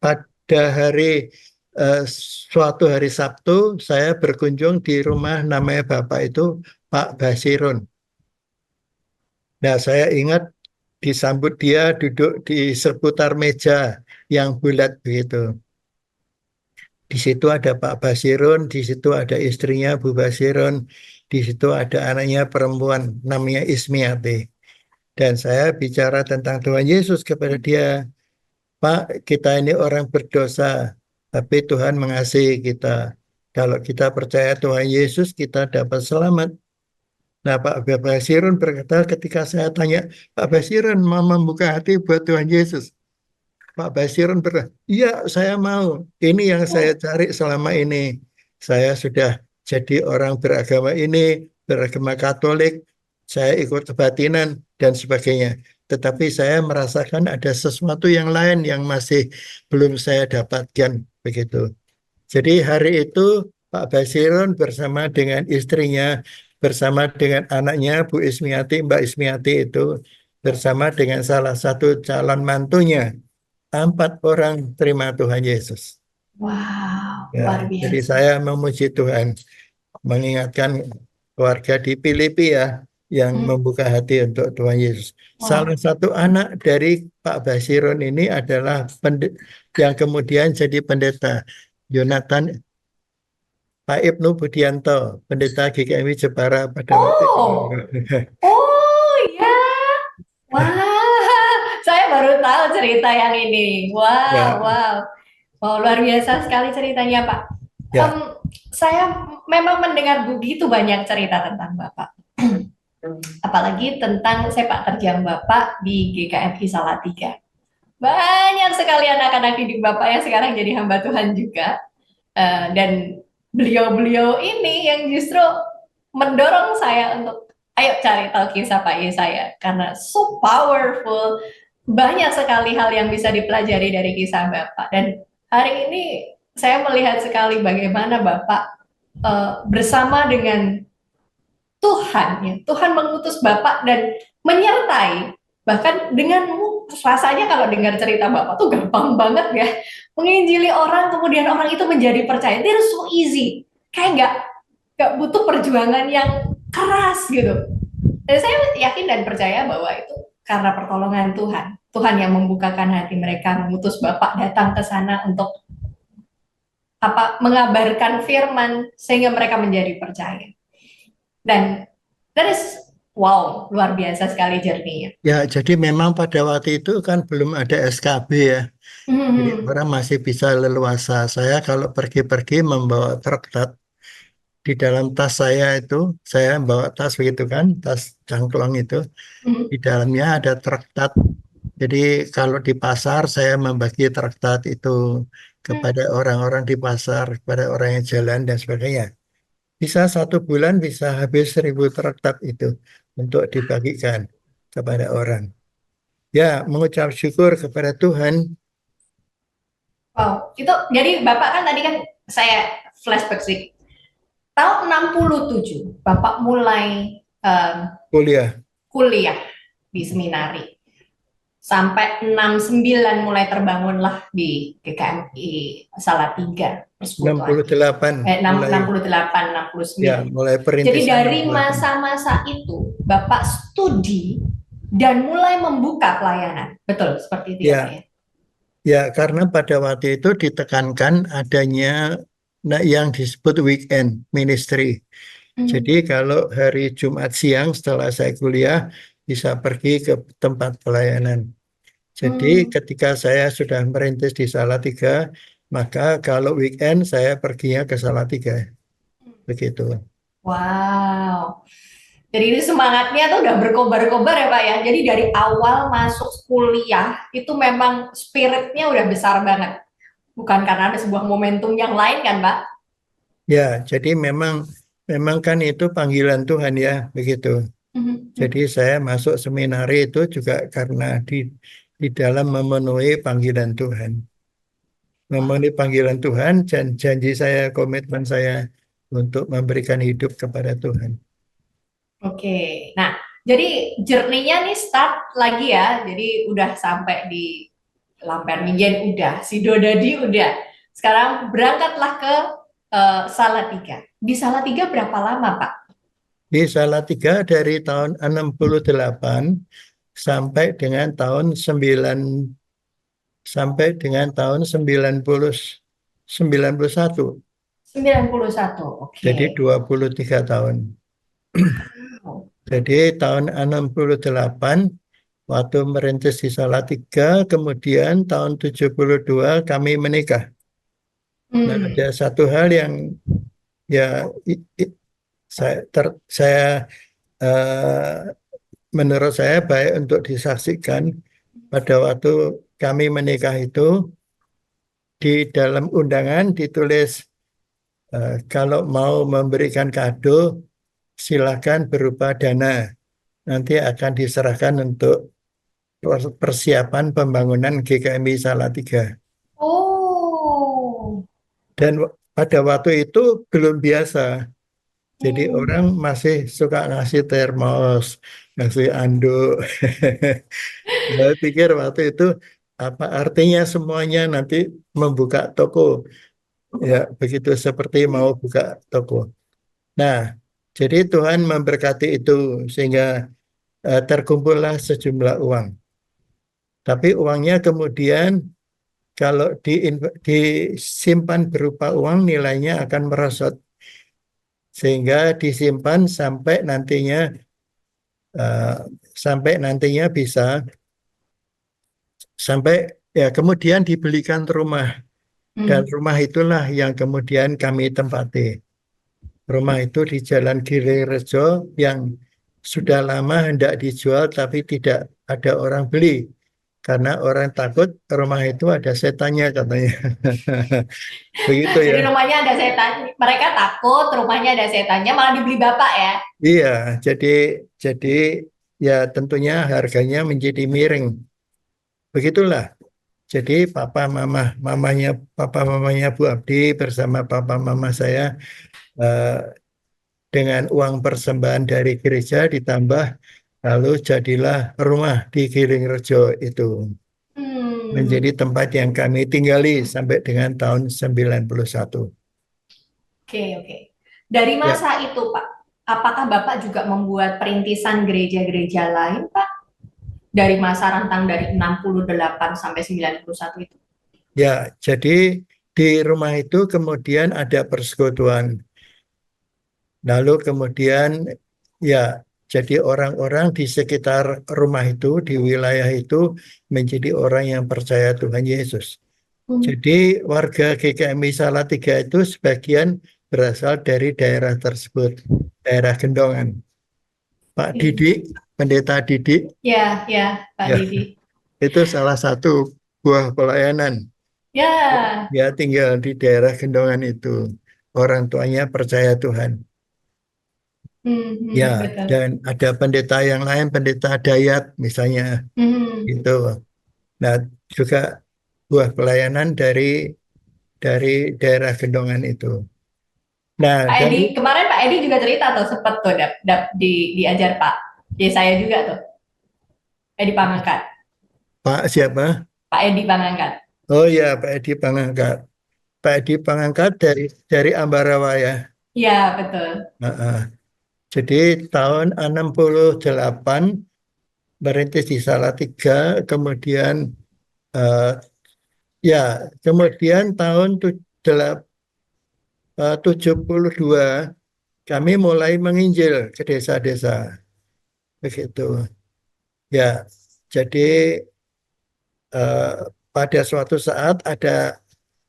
pada hari eh, suatu hari Sabtu saya berkunjung di rumah namanya Bapak itu Pak Basirun. Nah, saya ingat disambut dia duduk di seputar meja yang bulat begitu. Di situ ada Pak Basirun, di situ ada istrinya Bu Basirun, di situ ada anaknya perempuan namanya Ismiati. Dan saya bicara tentang Tuhan Yesus kepada dia, Pak, kita ini orang berdosa, tapi Tuhan mengasihi kita. Kalau kita percaya Tuhan Yesus, kita dapat selamat. Nah, Pak Basirun berkata ketika saya tanya, Pak Basirun mau membuka hati buat Tuhan Yesus. Pak Basirun berkata, iya saya mau. Ini yang saya Oh, cari selama ini. Saya sudah jadi orang beragama ini, beragama Katolik, saya ikut kebatinan dan sebagainya. Tetapi saya merasakan ada sesuatu yang lain yang masih belum saya dapatkan begitu. Jadi hari itu Pak Basirun bersama dengan istrinya, bersama dengan anaknya Bu Ismiati, Mbak Ismiati itu, bersama dengan salah satu calon mantunya, 4 orang terima Tuhan Yesus. wow, Ya, luar jadi biasa. saya memuji Tuhan, mengingatkan keluarga di Filipi ya, yang Hmm, membuka hati untuk Tuhan Yesus. Salah wow. satu anak dari Pak Basirun ini adalah yang kemudian jadi pendeta, Yonatan Pak Ibnu Budianto, pendeta GKMI Jepara pada waktu itu. Oh, oh ya. Wah, saya baru tahu cerita yang ini. Wow, Ya, wow. Wow, luar biasa sekali ceritanya, Pak. Em, ya. saya memang mendengar begitu banyak cerita tentang Bapak. Apalagi tentang sepak terjang Bapak di GKMI Salatiga. Banyak sekali anak-anak didik Bapak yang sekarang jadi hamba Tuhan juga. Dan beliau-beliau ini yang justru mendorong saya untuk ayo cari tahu kisah Pak Yesaya karena so powerful, banyak sekali hal yang bisa dipelajari dari kisah Bapak. Dan hari ini saya melihat sekali bagaimana Bapak bersama dengan Tuhan, ya. Tuhan mengutus Bapak dan menyertai. Bahkan dengan rasanya kalau dengar cerita Bapak tuh gampang banget ya. Menginjili orang, kemudian orang itu menjadi percaya. Itu so easy. Kayak nggak butuh perjuangan yang keras gitu. Dan saya yakin dan percaya bahwa itu karena pertolongan Tuhan. Tuhan yang membukakan hati mereka, mengutus Bapak datang ke sana untuk mengabarkan firman sehingga mereka menjadi percaya. Dan that is wow, luar biasa sekali journey-nya. Ya, jadi memang pada waktu itu kan belum ada SKB ya. Jadi Hmm. orang masih bisa leluasa. Saya kalau pergi-pergi membawa traktat di dalam tas saya itu, saya bawa tas begitu kan, tas cangklong itu. Hmm. Di dalamnya ada traktat. Jadi kalau di pasar saya membagi traktat itu kepada orang-orang di pasar, kepada orang yang jalan dan sebagainya. Bisa 1 bulan bisa habis 1.000 traktat itu untuk dibagikan kepada orang. Ya, mengucap syukur kepada Tuhan. Wow, itu jadi Bapak kan tadi kan saya flashback sih. Tahun 67 Bapak mulai Kuliah kuliah di seminari. Sampai 69 mulai terbangunlah di GKMI Salatiga Persekutuan. 68 mulai 68, ya 69. mulai Jadi perintisan dari 68. masa-masa itu Bapak studi dan mulai membuka pelayanan. Betul, seperti itu ya Pak Ya, ya. ya karena pada waktu itu ditekankan adanya yang disebut weekend ministry. Jadi Hmm. kalau hari Jumat siang setelah saya kuliah bisa pergi ke tempat pelayanan. Jadi Hmm. ketika saya sudah merintis di Salatiga, maka kalau weekend saya perginya ke Salatiga. Begitu. Wow. Jadi ini semangatnya tuh udah berkobar-kobar ya Pak ya. Jadi dari awal masuk kuliah itu memang spiritnya udah besar banget. Bukan karena ada sebuah momentum yang lain kan Pak? Ya, jadi memang memang kan itu panggilan Tuhan ya, begitu. Jadi Mhm. saya masuk seminari itu juga karena di dalam memenuhi panggilan Tuhan. Wah, Memenuhi panggilan Tuhan dan janji saya, komitmen saya untuk memberikan hidup kepada Tuhan. oke. Nah, jadi journey-nya nih start lagi ya. Jadi udah sampai di Lampermijen udah, Sidodadi udah. Sekarang berangkatlah ke Salatiga. Di Salatiga berapa lama Pak? Di Salatiga dari tahun 68 sampai dengan tahun 91. 91, oke. Jadi 23 tahun. Wow. Jadi tahun 68 waktu merintis di Salatiga, kemudian tahun 72 kami menikah. Nah, ada Hmm. satu hal yang ya saya menurut saya baik untuk disaksikan pada waktu kami menikah itu di dalam undangan ditulis kalau mau memberikan kado silakan berupa dana. Nanti akan diserahkan untuk persiapan pembangunan GKMI Salatiga. Oh. Dan pada waktu itu belum biasa. Jadi Hmm. orang masih suka ngasih termos, ngasih anduk. Saya pikir waktu itu apa artinya semuanya nanti membuka toko. Ya, begitu seperti mau buka toko. Nah, jadi Tuhan memberkati itu sehingga terkumpullah sejumlah uang. Tapi uangnya kemudian kalau disimpan berupa uang nilainya akan merosot sehingga disimpan eh, sampai nantinya bisa sampai ya kemudian dibelikan rumah dan Hmm. rumah itulah yang kemudian kami tempati. Rumah itu di Jalan Girirejo yang sudah lama hendak dijual tapi tidak ada orang beli karena orang takut rumah itu ada setannya katanya. Begitu Jadi ya. rumahnya ada setan. Mereka takut rumahnya ada setannya malah dibeli Bapak ya. Iya, jadi ya tentunya harganya menjadi miring. Begitulah. Jadi papa mamanya Bu Abdi bersama papa mama saya eh, dengan uang persembahan dari gereja ditambah lalu jadilah rumah di Gilingrejo itu Hmm, menjadi tempat yang kami tinggali sampai dengan tahun 91. oke, oke. Dari Ya, masa itu, Pak, apakah Bapak juga membuat perintisan gereja-gereja lain, Pak? Dari masa rentang dari 68 sampai 91 itu. ya, jadi di rumah itu kemudian ada persekutuan. Lalu kemudian ya, jadi orang-orang di sekitar rumah itu, di wilayah itu menjadi orang yang percaya Tuhan Yesus. Hmm. Jadi warga GKMI Salatiga itu sebagian berasal dari daerah tersebut, daerah Gendongan. Pak Oke. Didik, Pendeta Didik, Ya, ya, Pak ya Didi. itu salah satu buah pelayanan. Ya, Dia tinggal di daerah Gendongan itu. Orang tuanya percaya Tuhan. Ya, betul. dan ada pendeta yang lain, pendeta Dayat misalnya Hmm. itu. Nah, juga buah pelayanan dari daerah Gendongan itu. Nah, Pak Edi, dari kemarin Pak Edi juga cerita tuh, sempet tuh diajar Pak. Ya saya juga tuh, Edi Pangangkat. Pak siapa? Pak Edi Pangangkat. Oh ya, Pak Edi Pangangkat. Pak Edi Pangangkat dari Ambarawa ya. Ya, betul. Heeh. Jadi tahun 68 merintis di Salatiga, kemudian eh, ya, kemudian tahun 72 kami mulai menginjil ke desa-desa begitu. Ya, jadi eh, pada suatu saat ada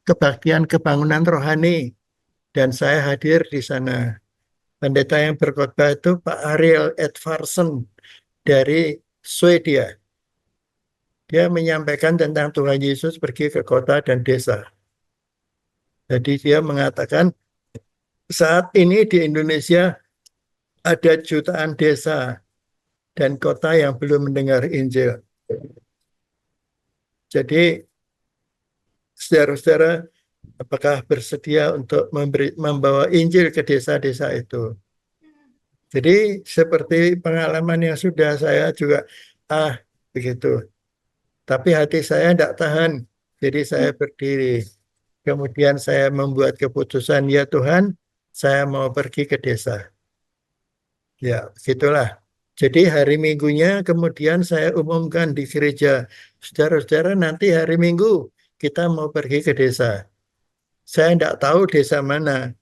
kebaktian kebangunan rohani dan saya hadir di sana. Pendeta yang berkhotbah itu Pak Ariel Edvardsen dari Swedia. Dia menyampaikan tentang Tuhan Yesus pergi ke kota dan desa. Jadi dia mengatakan saat ini di Indonesia ada jutaan desa dan kota yang belum mendengar Injil. Jadi saudara-saudara, apakah bersedia untuk membawa Injil ke desa-desa itu? Jadi seperti pengalaman yang sudah saya juga ah begitu. Tapi hati saya tidak tahan. Jadi saya berdiri. Kemudian saya membuat keputusan, ya Tuhan, saya mau pergi ke desa. Ya, begitulah. Jadi hari Minggunya kemudian saya umumkan di gereja, saudara-saudara nanti hari Minggu kita mau pergi ke desa. Saya tidak tahu desa mana,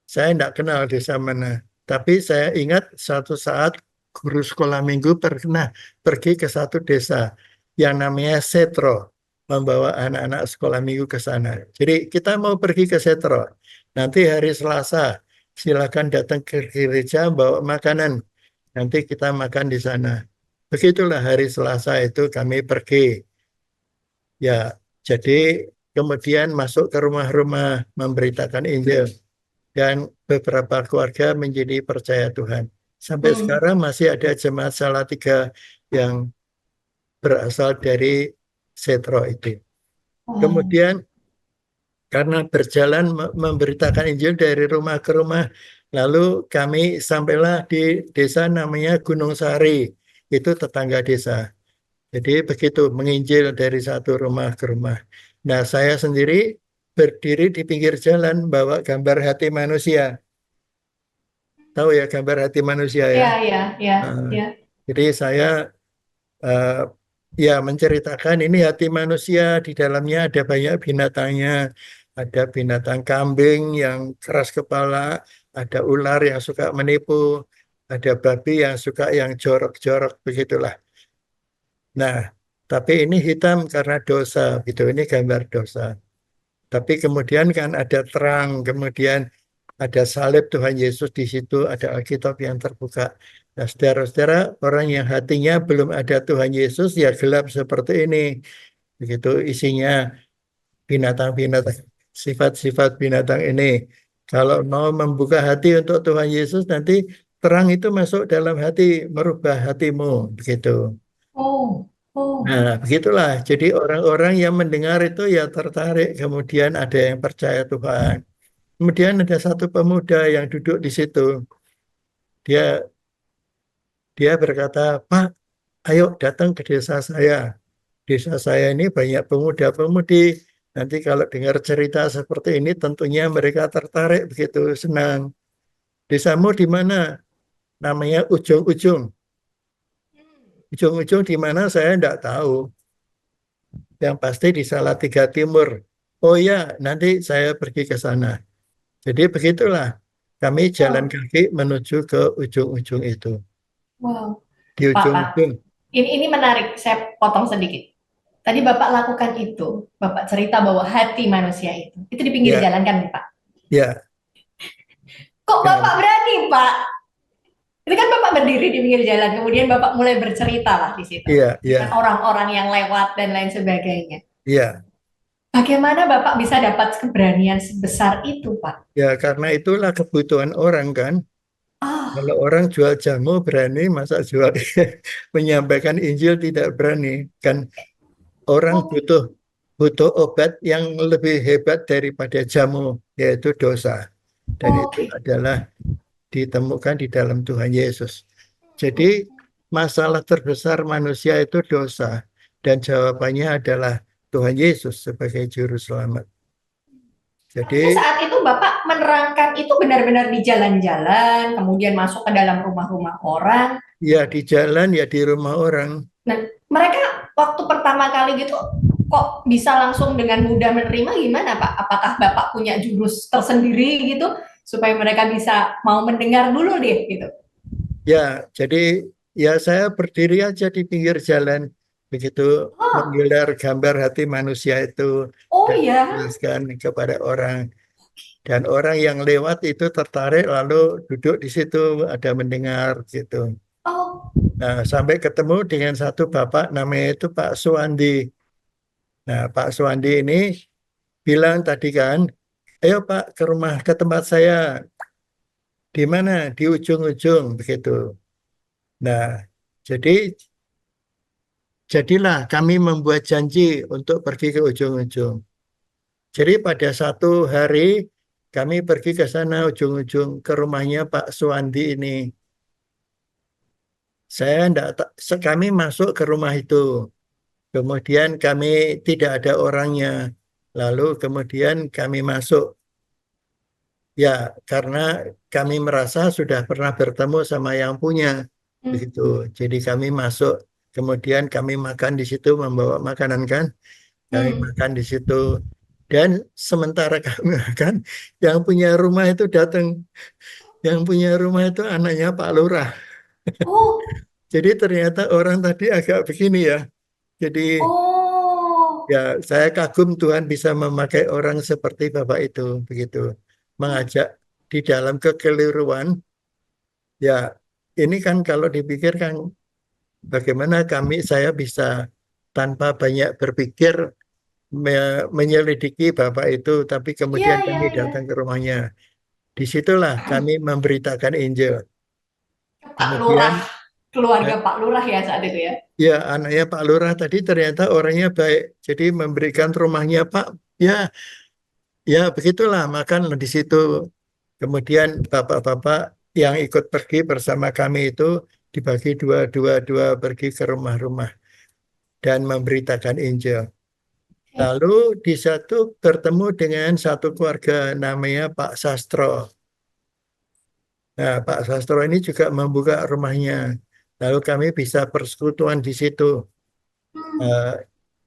saya tidak kenal desa mana. Tapi saya ingat suatu saat guru sekolah minggu pernah pergi ke satu desa yang namanya Setro, membawa anak-anak sekolah minggu ke sana. Jadi kita mau pergi ke Setro. Nanti hari Selasa, silakan datang ke gereja bawa makanan. Nanti kita makan di sana. Begitulah hari Selasa itu kami pergi. Ya, jadi kemudian masuk ke rumah-rumah memberitakan Injil dan beberapa keluarga menjadi percaya Tuhan. Sampai Hmm. sekarang masih ada jemaat Salatiga yang berasal dari Setro itu. Oh. Kemudian karena berjalan memberitakan Injil dari rumah ke rumah, lalu kami sampailah di desa namanya Gunung Sari, itu tetangga desa. Jadi begitu menginjil dari satu rumah ke rumah. Nah, saya sendiri berdiri di pinggir jalan bawa gambar hati manusia. Tahu ya gambar hati manusia ya? Ya, ya, ya, Nah, ya. jadi saya eh, ya menceritakan ini hati manusia, di dalamnya ada banyak binatangnya, ada binatang kambing yang keras kepala, ada ular yang suka menipu, ada babi yang suka yang jorok-jorok begitulah. Nah, tapi ini hitam karena dosa, gitu. Ini gambar dosa. Tapi kemudian kan ada terang, kemudian ada salib Tuhan Yesus di situ, ada Alkitab yang terbuka. Nah, saudara-saudara, orang yang hatinya belum ada Tuhan Yesus, ya gelap seperti ini. Begitu isinya binatang-binatang, sifat-sifat binatang ini. Kalau mau membuka hati untuk Tuhan Yesus, nanti terang itu masuk dalam hati, merubah hatimu. Begitu. Oh. Oh, Nah, begitulah. Jadi orang-orang yang mendengar itu ya tertarik, kemudian ada yang percaya Tuhan. Kemudian ada satu pemuda yang duduk di situ. Dia dia berkata, Pak, ayo datang ke desa saya. Desa saya ini banyak pemuda-pemudi. Nanti kalau dengar cerita seperti ini, tentunya mereka tertarik begitu senang. Desamu di mana? Namanya Ujung-Ujung. Ujung-Ujung di mana saya tidak tahu. Yang pasti di Salatiga Timur. Oh ya, nanti saya pergi ke sana. Jadi begitulah. Kami jalan wow, kaki menuju ke ujung-ujung itu. wow. Di Pak, ujung-ujung. ini menarik. Saya potong sedikit. Tadi Bapak lakukan itu. Bapak cerita bahwa hati manusia itu. Itu di pinggir Ya, jalan kan, Pak? ya, Kok Bapak ya, berani, Pak? Itu kan Bapak berdiri di pinggir jalan, kemudian Bapak mulai bercerita lah di situ. ya, Dengan ya, orang-orang yang lewat dan lain sebagainya. ya. Bagaimana Bapak bisa dapat keberanian sebesar itu, Pak? Ya, karena itulah kebutuhan orang kan. Ah, Kalau orang jual jamu berani, masa jual menyampaikan Injil tidak berani. Kan orang oh, butuh butuh obat yang lebih hebat daripada jamu, yaitu dosa. Dan itu oke. adalah ditemukan di dalam Tuhan Yesus. Jadi masalah terbesar manusia itu dosa. Dan jawabannya adalah Tuhan Yesus sebagai juru selamat. Artinya Jadi saat itu Bapak menerangkan itu benar-benar di jalan-jalan, kemudian masuk ke dalam rumah-rumah orang. ya di jalan ya di rumah orang. Nah, mereka waktu pertama kali gitu kok bisa langsung dengan mudah menerima gimana Pak? Apakah Bapak punya jurus tersendiri gitu supaya mereka bisa mau mendengar dulu deh gitu? Ya, jadi ya saya berdiri aja di pinggir jalan begitu Oh, menggelar gambar hati manusia itu oh dan ya. jelaskan kepada orang dan orang yang lewat itu tertarik lalu duduk di situ ada mendengar gitu. Oh, Nah, sampai ketemu dengan satu bapak namanya itu Pak Suwandi. Nah, Pak Suwandi ini bilang tadi kan, ayo Pak ke rumah ke tempat saya di mana di ujung-ujung begitu. Nah, jadi jadilah kami membuat janji untuk pergi ke ujung-ujung. Jadi pada satu hari kami pergi ke sana ujung-ujung ke rumahnya Pak Suwandi ini. Saya enggak, kami masuk ke rumah itu. Kemudian kami tidak ada orangnya. Lalu kemudian kami masuk. Ya, karena kami merasa sudah pernah bertemu sama yang punya. hmm. Begitu. Jadi kami masuk. Kemudian kami makan di situ membawa makanan kan. Kami Hmm. makan di situ. Dan sementara kami makan, yang punya rumah itu datang. Yang punya rumah itu anaknya Pak Lurah. Oh, Jadi ternyata orang tadi agak begini ya. Jadi oh, ya saya kagum Tuhan bisa memakai orang seperti Bapak itu. Begitu. Mengajak di dalam kekeliruan. Ya ini kan kalau dipikirkan bagaimana saya bisa tanpa banyak berpikir menyelidiki Bapak itu, tapi ya, kemudian kami ya, datang ya. ke rumahnya. Disitulah kami memberitakan Injil. Pak Lurah, Kemudian, keluarga eh, Pak Lurah ya saat itu ya. ya anaknya Pak Lurah tadi ternyata orangnya baik. Jadi memberikan rumahnya Pak, ya, ya begitulah makan di situ. Kemudian bapak-bapak yang ikut pergi bersama kami itu dibagi dua pergi ke rumah-rumah dan memberitakan Injil. Oke. Lalu di satu bertemu dengan satu keluarga namanya Pak Sastro. Nah, Pak Sastro ini juga membuka rumahnya. Lalu kami bisa persekutuan di situ, Hmm. eh,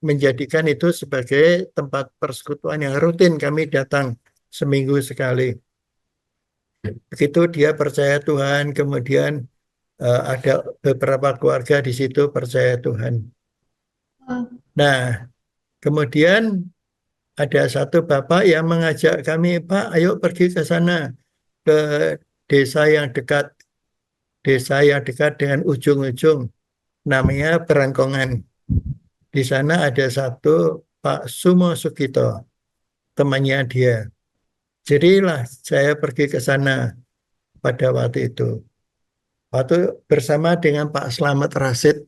menjadikan itu sebagai tempat persekutuan yang rutin kami datang seminggu sekali. Begitu dia percaya Tuhan, kemudian ada beberapa keluarga di situ percaya Tuhan. Nah, kemudian ada satu bapak yang mengajak kami, Pak, ayo pergi ke sana, ke desa yang dekat, dengan ujung-ujung, namanya Berangkongan. Di sana ada satu Pak Sumo Sugito, temannya dia. Jadilah saya pergi ke sana pada waktu itu. Waktu bersama dengan Pak Slamet Rasid.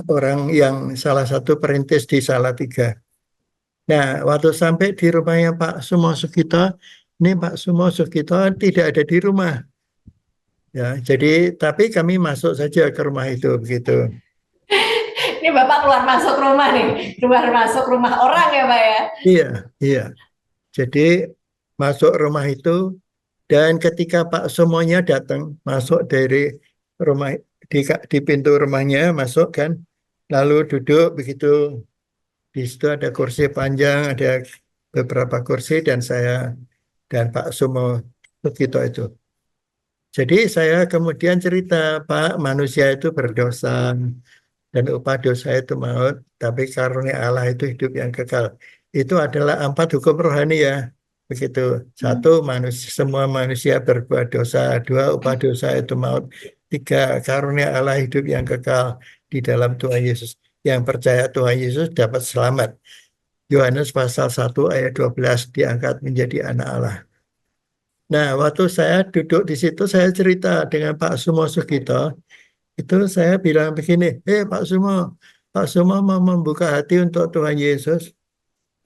orang yang salah satu perintis di Salatiga. Nah, waktu sampai di rumahnya Pak Sumo Sugito, ini Pak Sumo Sugito tidak ada di rumah. Ya, jadi tapi kami masuk saja ke rumah itu begitu. Ini Bapak keluar masuk rumah nih, keluar masuk rumah orang ya Pak ya. Iya, iya. Jadi masuk rumah itu dan ketika Pak Sumonya datang masuk dari rumah di pintu rumahnya masuk kan, lalu duduk begitu. Di situ ada kursi panjang, ada beberapa kursi dan saya dan Pak Sumo Sugito itu. Jadi saya kemudian cerita, Pak, manusia itu berdosa dan upah dosa itu maut, tapi karunia Allah itu hidup yang kekal. Itu adalah 4 hukum rohani ya. Begitu. Satu, manusia, semua manusia berbuat dosa. Dua, upah dosa itu maut. Tiga, karunia Allah hidup yang kekal di dalam Tuhan Yesus. Yang percaya Tuhan Yesus dapat selamat. Yohanes pasal 1 ayat 12 diangkat menjadi anak Allah. Nah, waktu saya duduk di situ, saya cerita dengan Pak Sumo Sugito, itu saya bilang begini, Pak Sumo mau membuka hati untuk Tuhan Yesus.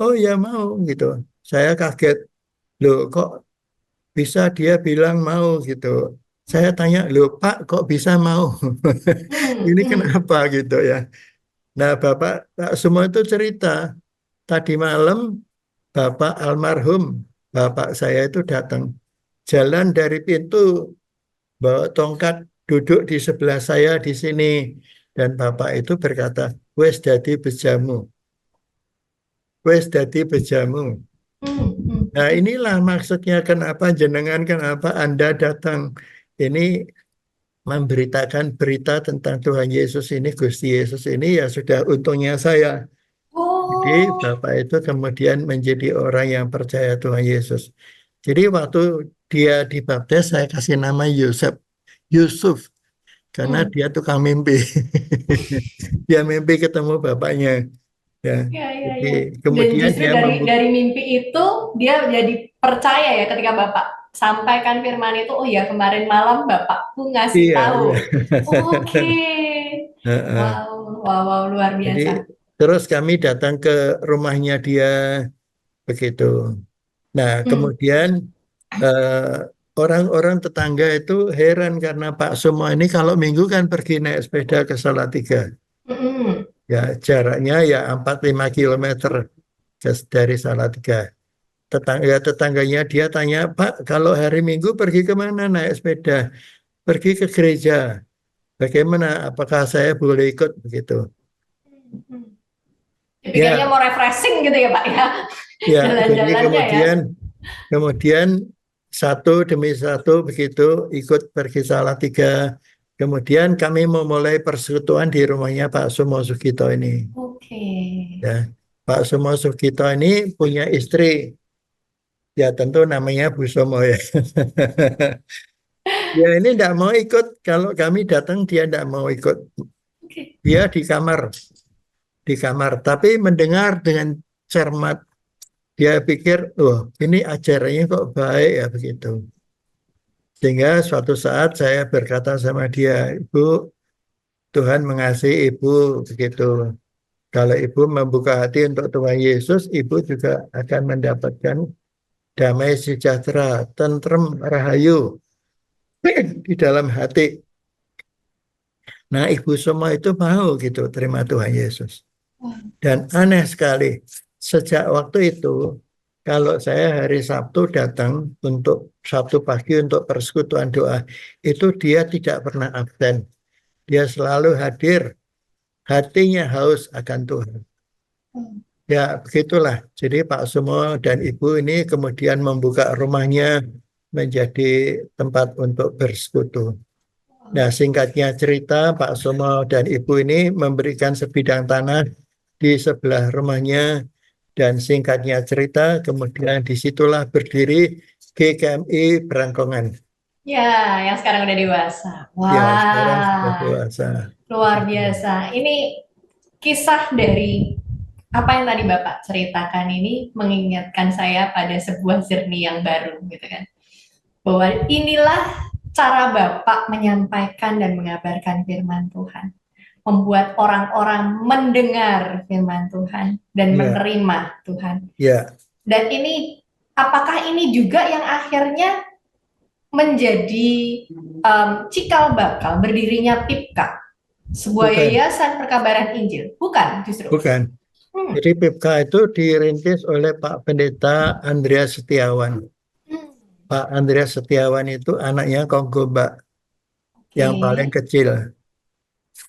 Oh ya mau gitu. Saya kaget, loh kok bisa dia bilang mau gitu. Saya tanya, loh Pak kok bisa mau? Ini kenapa gitu ya. Nah Pak Sumo itu cerita, tadi malam Bapak almarhum, Bapak saya itu datang. Jalan dari pintu, bawa tongkat, duduk di sebelah saya di sini. Dan Bapak itu berkata, wes dadi bejamu. Wes dadi bejamu. Nah inilah maksudnya kenapa jenengan, kenapa Anda datang. Ini memberitakan berita tentang Tuhan Yesus ini, Gusti Yesus ini ya sudah untungnya saya. Jadi Oh, Bapak itu kemudian menjadi orang yang percaya Tuhan Yesus. Jadi waktu dia dibaptis saya kasih nama Yusuf karena dia tukang mimpi. Dia mimpi ketemu bapaknya. Ya, ya, ya, jadi ya. Dan kemudian justru dia membuka. dari mimpi itu dia jadi percaya ya ketika Bapak sampaikan firman itu, oh ya kemarin malam Bapakku ngasih Iya, iya. tahu. Oke. Heeh. Wow, wow, wow, luar Jadi biasa. terus kami datang ke rumahnya dia begitu. Nah, Hmm. kemudian eh, orang-orang tetangga itu heran karena Pak Sumo ini kalau minggu kan pergi naik sepeda ke Salatiga. Mm-mm. Ya, jaraknya ya 4-5 kilometer dari Salatiga. Tetangganya dia tanya, Pak, kalau hari Minggu pergi kemana naik sepeda? Pergi ke gereja. Bagaimana? Apakah saya boleh ikut begitu? Dipikirnya Ya, mau refreshing gitu ya Pak ya, ya. Jadi jalan-jalannya ya. kemudian satu demi satu begitu ikut pergi Salatiga. Kemudian kami memulai persekutuan di rumahnya Pak Sumo Sugito ini. Oke. Ya, Pak Sumo Sugito ini punya istri. Ya tentu namanya Bu Sumo ya. Ya ini tidak mau ikut. Kalau kami datang dia tidak mau ikut. Oke. Dia di kamar. Tapi mendengar dengan cermat. Dia pikir, oh ini ajarannya kok baik ya begitu. Sehingga suatu saat saya berkata sama dia, Ibu, Tuhan mengasihi Ibu begitu. Kalau Ibu membuka hati untuk Tuhan Yesus, Ibu juga akan mendapatkan damai sejahtera, tentrem, rahayu di dalam hati. Nah, Ibu semua itu mau gitu terima Tuhan Yesus. Dan aneh sekali, sejak waktu itu, kalau saya hari Sabtu datang untuk Sabtu pagi untuk persekutuan doa, itu dia tidak pernah absen. Dia selalu hadir, hatinya haus akan Tuhan. Ya, begitulah. Jadi Pak Sumo dan Ibu ini kemudian membuka rumahnya menjadi tempat untuk bersekutu. Nah, singkatnya cerita, Pak Sumo dan Ibu ini memberikan sebidang tanah di sebelah rumahnya dan singkatnya cerita, kemudian disitulah berdiri GKMI Berangkongan. Ya, yang sekarang udah dewasa. Ya, sekarang sudah Wah, dewasa. luar biasa. Ini kisah dari apa yang tadi Bapak ceritakan ini mengingatkan saya pada sebuah journey yang baru gitu kan. Bahwa inilah cara Bapak menyampaikan dan mengabarkan firman Tuhan. membuat orang-orang mendengar firman Tuhan dan Ya, menerima Tuhan. ya, Dan ini, apakah ini juga yang akhirnya menjadi cikal bakal berdirinya PIPKA, sebuah bukan, yayasan perkabaran Injil? Bukan, justru. bukan. Hmm. Jadi PIPKA itu dirintis oleh Pak Pendeta Andreas Setiawan. Hmm. Pak Andreas Setiawan itu anaknya Kongko Mbak yang paling Oke. kecil.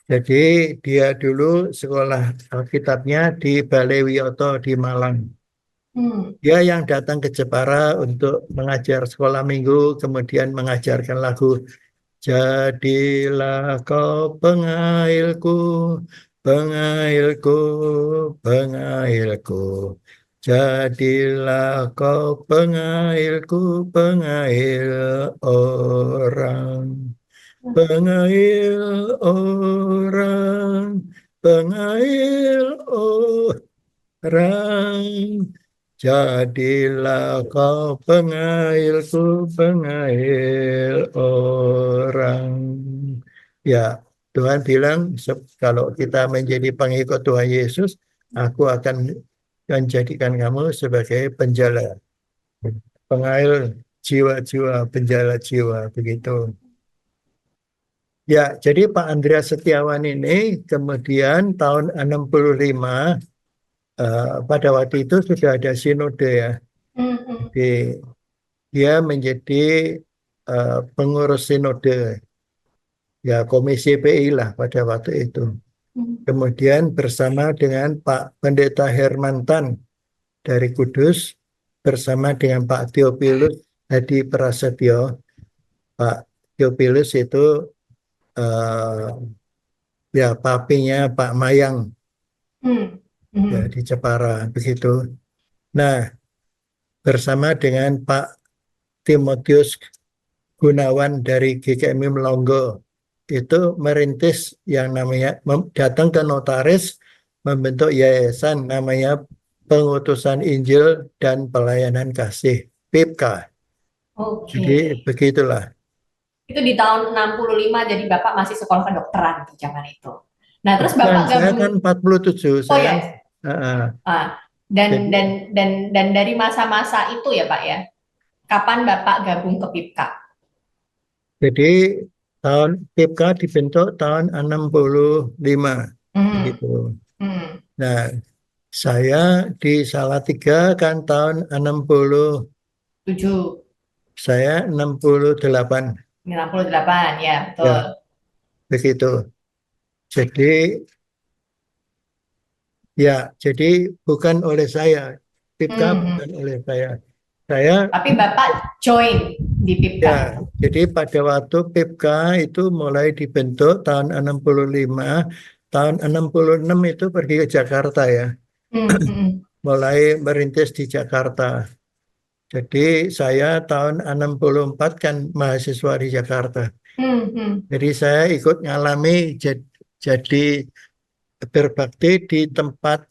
Jadi dia dulu sekolah Alkitabnya di Balai Wiyoto di Malang. Hmm. Dia yang datang ke Jepara untuk mengajar sekolah minggu, kemudian mengajarkan lagu Jadilah kau pengailku, pengailku, pengailku. Jadilah kau pengailku, pengail orang. Pengail orang, pengail orang. Jadilah kau pengailku, pengail orang. Ya, Tuhan bilang, kalau kita menjadi pengikut Tuhan Yesus, aku akan menjadikan kamu sebagai penjala, pengail jiwa-jiwa, penjala jiwa, begitu. Ya, jadi Pak Andreas Setiawan ini kemudian tahun 65, pada waktu itu sudah ada sinode ya. Hmm. Hmm. Jadi dia menjadi pengurus sinode, ya Komisi PI lah pada waktu itu. Hmm. Kemudian bersama dengan Pak Pendeta Hermantan dari Kudus, bersama dengan Pak Theophilus Hadi Prasetyo. Pak Theophilus itu eh, ya papinya Pak Mayang Hmm. ya Hmm. di Jepara begitu. Nah, bersama dengan Pak Timotius Gunawan dari GKMI Melongo itu merintis yang namanya datang ke notaris membentuk yayasan namanya Pengutusan Injil dan Pelayanan Kasih PIPKA. Oke. Jadi begitulah. Itu di tahun 65, jadi Bapak masih sekolah kedokteran di zaman itu. Nah, terus Bukan, Bapak saya gabung. kan 47, Oh saya ya. uh, Ah, dan jadi dari masa-masa itu ya, Pak ya. Kapan Bapak gabung ke PIPKA? jadi tahun PIPKA dibentuk tahun 65 Hmm. begitu. Hmm. Nah, saya di Salatiga kan tahun 60, 7. saya 68 68, ya betul. ya begitu. Jadi ya, jadi bukan oleh saya, PIPKA Hmm. Hmm. bukan oleh saya. Saya Tapi Bapak join di PIPKA. ya, jadi pada waktu PIPKA itu mulai dibentuk tahun 65, tahun 66 itu pergi ke Jakarta ya, Hmm. Hmm. mulai merintis di Jakarta. Jadi saya tahun 64 kan mahasiswa di Jakarta. Hmm. Hmm. Jadi saya ikut ngalami jadi berbakti di tempat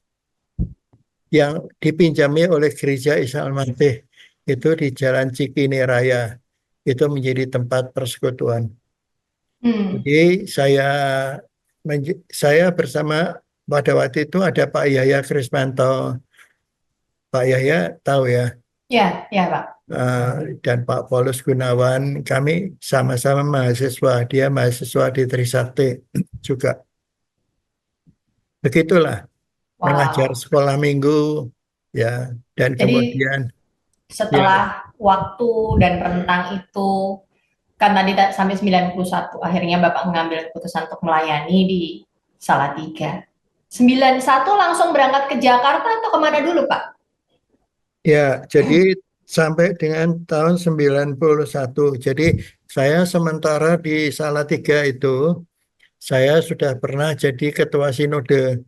yang dipinjami oleh Gereja Isa Al-Masih itu di Jalan Cikini Raya. Itu menjadi tempat persekutuan. Hmm. Jadi saya bersama pada waktu itu ada Pak Yahya Krismanto. Pak Yahya tahu ya, Ya, ya Pak. dan Pak Paulus Gunawan. Kami sama-sama mahasiswa. Dia mahasiswa di Trisakti juga. Begitulah mengajar Wow. sekolah minggu ya, dan Jadi kemudian ya, setelah waktu dan rentang itu, kan tadi sampai 91, akhirnya Bapak mengambil keputusan untuk melayani di Salatiga. 91 langsung berangkat ke Jakarta atau kemana dulu, Pak? ya, jadi sampai dengan tahun 91. Jadi saya sementara di Salatiga itu, saya sudah pernah jadi ketua sinode.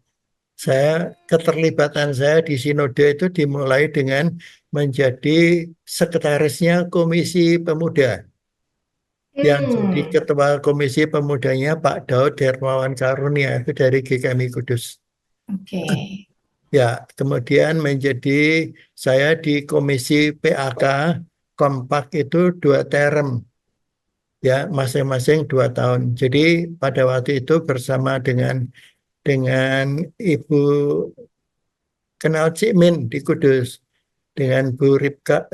Keterlibatan saya di sinode itu dimulai dengan menjadi sekretarisnya Komisi Pemuda. Yang jadi Hmm. ketua Komisi Pemudanya Pak Daud Hermawan Karunia itu dari GKMI Kudus. Oke. Ya, kemudian menjadi saya di Komisi PAK Kompak itu 2 term. ya masing-masing 2 tahun. Jadi pada waktu itu bersama dengan Ibu Kenal Cik Min di Kudus, dengan Bu Rika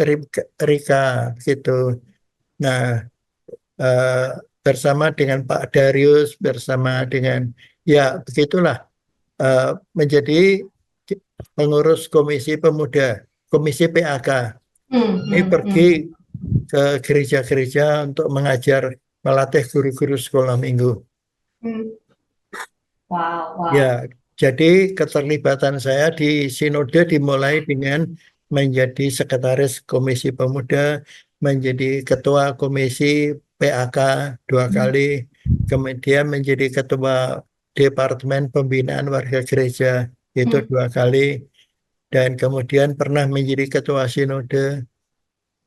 gitu. Nah, eh, bersama dengan Pak Darius, bersama dengan ya begitulah, eh, menjadi pengurus Komisi Pemuda, Komisi PAK. Ini pergi ke gereja-gereja untuk mengajar, melatih guru-guru sekolah minggu. Hmm. Wow, Ya, wow. jadi keterlibatan saya di sinode dimulai dengan menjadi sekretaris Komisi Pemuda, menjadi ketua Komisi PAK 2 kali, kemudian menjadi ketua Departemen Pembinaan Warga Gereja itu Hmm, 2 kali, dan kemudian pernah menjadi ketua sinode.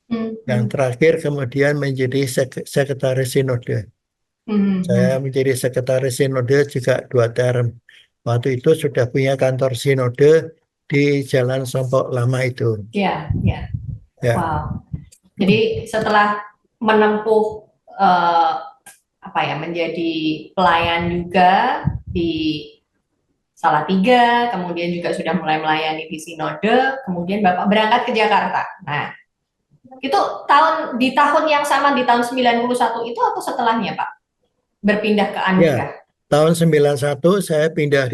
hmm, Yang hmm, terakhir kemudian menjadi sekretaris sinode. Saya hmm. menjadi sekretaris sinode juga 2 term. Waktu itu sudah punya kantor sinode di Jalan Sompok Lama itu. Ya, ya. Ya, Wow. Jadi setelah menempuh eh, apa ya, menjadi pelayan juga di Salatiga, kemudian juga sudah mulai melayani di Sinode, kemudian Bapak berangkat ke Jakarta. Nah, itu di tahun yang sama, di tahun 91 itu atau setelahnya, Pak? Berpindah ke ya. Andika. Tahun 91 saya pindah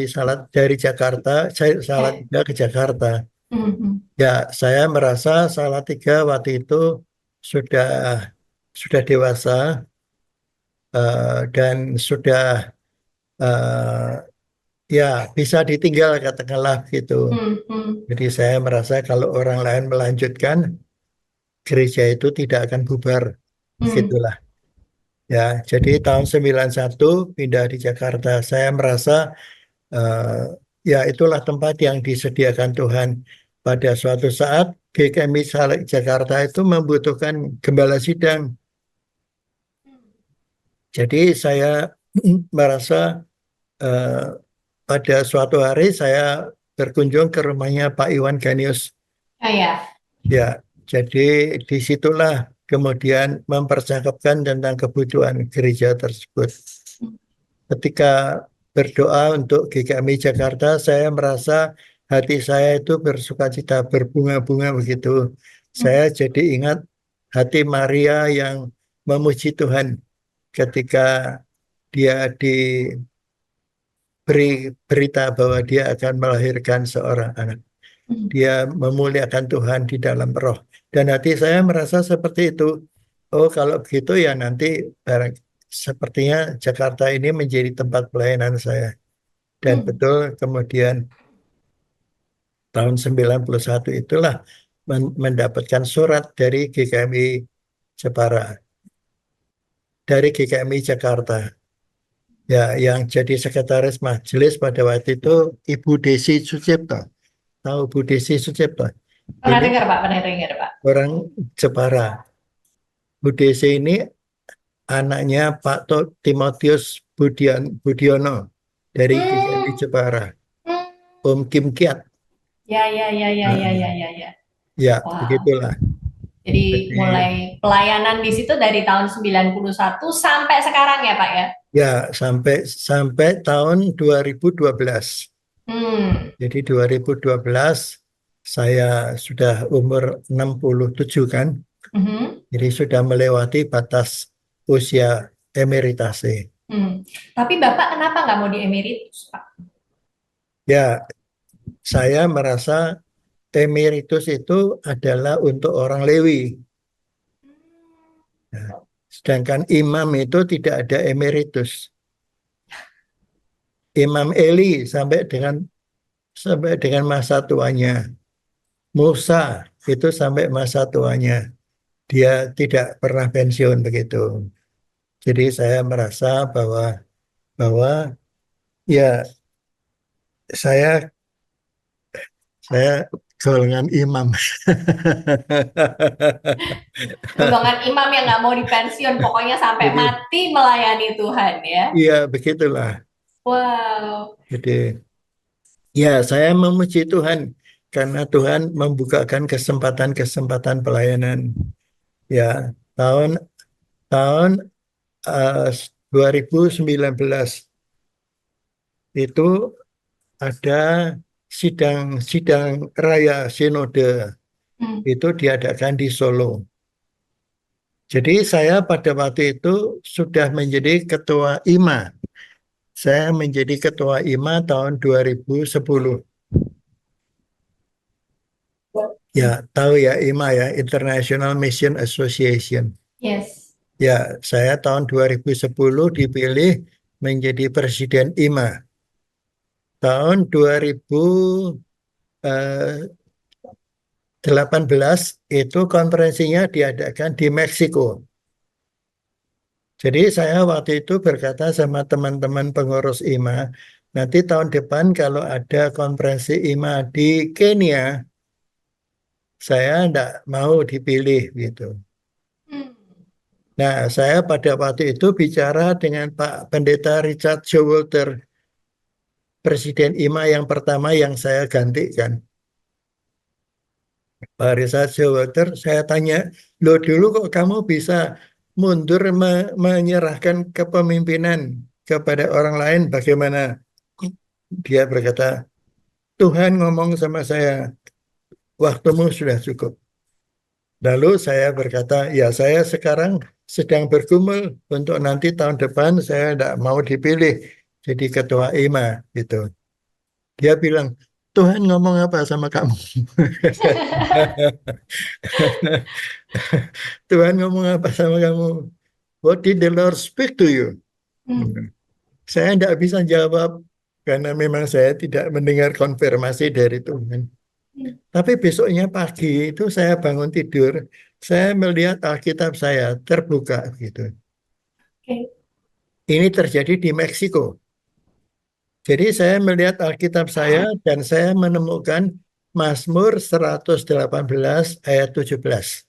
dari Jakarta, saya Eh. Salatiga ke Jakarta. Mhm. Ya, saya merasa Salatiga waktu itu sudah sudah dewasa, dan sudah, eh, ya bisa ditinggal katakanlah gitu. Mhm. Jadi saya merasa kalau orang lain melanjutkan, gereja itu tidak akan bubar. Mhm. Begitulah. Ya, jadi tahun 91 pindah di Jakarta. Saya merasa, eh, ya itulah tempat yang disediakan Tuhan. Pada suatu saat GKMI Jakarta itu membutuhkan gembala sidang. Jadi saya merasa, eh, pada suatu hari saya berkunjung ke rumahnya Pak Iwan Ganius. Ah, ya. Ya, jadi disitulah kemudian mempercakapkan tentang kebutuhan gereja tersebut. Ketika berdoa untuk GKMI Jakarta, saya merasa hati saya itu bersukacita, berbunga-bunga begitu. Saya jadi ingat hati Maria yang memuji Tuhan ketika dia diberi berita bahwa dia akan melahirkan seorang anak. Dia memuliakan Tuhan di dalam roh. Dan hati saya merasa seperti itu. Oh, kalau begitu ya nanti barang, sepertinya Jakarta ini menjadi tempat pelayanan saya. Dan Hmm. betul kemudian tahun 91 itulah mendapatkan surat dari GKMI Jepara, dari GKMI Jakarta. Ya, yang jadi sekretaris majelis pada waktu itu Ibu Desi Sucipto. Tahu Bu Desi Sucipto? Pernah Ini dengar, Pak? Pernah dengar, Pak? orang Jepara. Bu Desi ini anaknya Pak Timotius Budiono dari GKMI Hmm. Jepara. Hmm. Om Kim Kiat. Ya, ya, ya, ya, ya, ya, Nah, ya, ya. ya, Wow. begitulah. Jadi Jadi mulai pelayanan di situ dari tahun 91 sampai sekarang ya, Pak ya? ya sampai sampai tahun 2012. Hmm. Jadi 2012 saya sudah umur 67 kan. Mhm. Jadi sudah melewati batas usia emeritasi. Hmm. Tapi Bapak kenapa nggak mau di emeritus, Pak? Ya, saya merasa emeritus itu adalah untuk orang Lewi. Nah, sedangkan imam itu tidak ada emeritus. Imam Eli sampai dengan masa tuanya. Musa itu sampai masa tuanya. Dia tidak pernah pensiun begitu. Jadi saya merasa bahwa ya saya saya golongan imam. Golongan imam yang nggak mau dipensiun, pokoknya sampai Jadi mati melayani Tuhan ya. iya begitulah. Wow. Jadi ya saya memuji Tuhan karena Tuhan membukakan kesempatan-kesempatan pelayanan. Ya, tahun tahun eh, 2019 itu ada sidang raya sinode Hmm. itu diadakan di Solo. Jadi saya pada waktu itu sudah menjadi ketua IMA. Saya menjadi ketua IMA tahun 2010. Ya, tahu ya IMA ya, International Mission Association. Yes. Ya, saya tahun 2010 dipilih menjadi presiden IMA. Tahun 2018 itu konferensinya diadakan di Meksiko. Jadi saya waktu itu berkata sama teman-teman pengurus IMA, nanti tahun depan kalau ada konferensi IMA di Kenya, saya tidak mau dipilih gitu. Hmm. Nah, saya pada waktu itu bicara dengan Pak Pendeta Richard Showalter, Presiden IMA yang pertama yang saya gantikan. Pak Richard Showalter, saya tanya, lo dulu kok kamu bisa mundur menyerahkan kepemimpinan kepada orang lain, bagaimana? Dia berkata, Tuhan ngomong sama saya, waktumu sudah cukup. Lalu saya berkata, ya saya sekarang sedang bergumul untuk nanti tahun depan saya tidak mau dipilih jadi ketua IMA gitu. Dia bilang, Tuhan ngomong apa sama kamu? Tuhan ngomong apa sama kamu? What did the Lord speak to you? Hmm. Saya tidak bisa jawab karena memang saya tidak mendengar konfirmasi dari Tuhan. Hmm. Tapi besoknya pagi itu saya bangun tidur, saya melihat Alkitab saya terbuka gitu. Oke. Ini terjadi di Meksiko. Jadi saya melihat Alkitab saya dan saya menemukan Mazmur 118 ayat 17.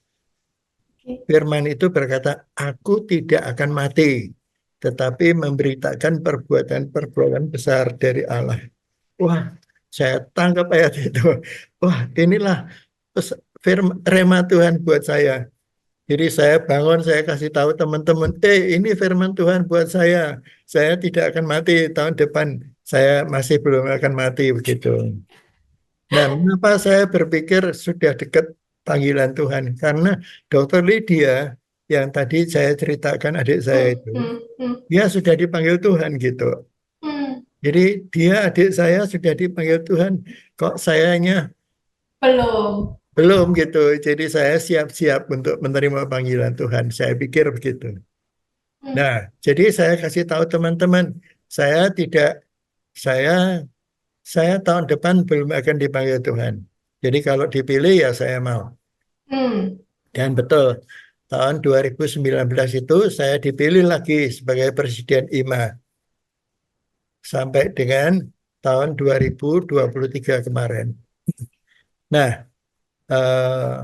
Oke. Firman itu berkata, aku tidak akan mati, tetapi memberitakan perbuatan-perbuatan besar dari Allah. Wah, saya tangkap ayat itu. Wah, inilah rema Tuhan buat saya. Jadi saya bangun, saya kasih tahu teman-teman, ini firman Tuhan buat saya. Saya tidak akan mati tahun depan. Saya masih belum akan mati begitu. Nah, mengapa saya berpikir sudah dekat panggilan Tuhan? Karena Dokter Lydia yang tadi saya ceritakan adik saya Hmm. itu, Hmm. Hmm. dia sudah dipanggil Tuhan gitu. Hmm. Jadi dia adik saya sudah dipanggil Tuhan, kok sayanya Belum. belum gitu. Jadi saya siap-siap untuk menerima panggilan Tuhan. Saya pikir begitu. Hmm. Nah, jadi saya kasih tahu teman-teman, saya tidak, saya saya tahun depan belum akan dipanggil Tuhan. Jadi kalau dipilih ya saya mau. Hmm. Dan betul, tahun 2019 itu saya dipilih lagi sebagai Presiden IMA sampai dengan tahun 2023 kemarin. Nah, eh,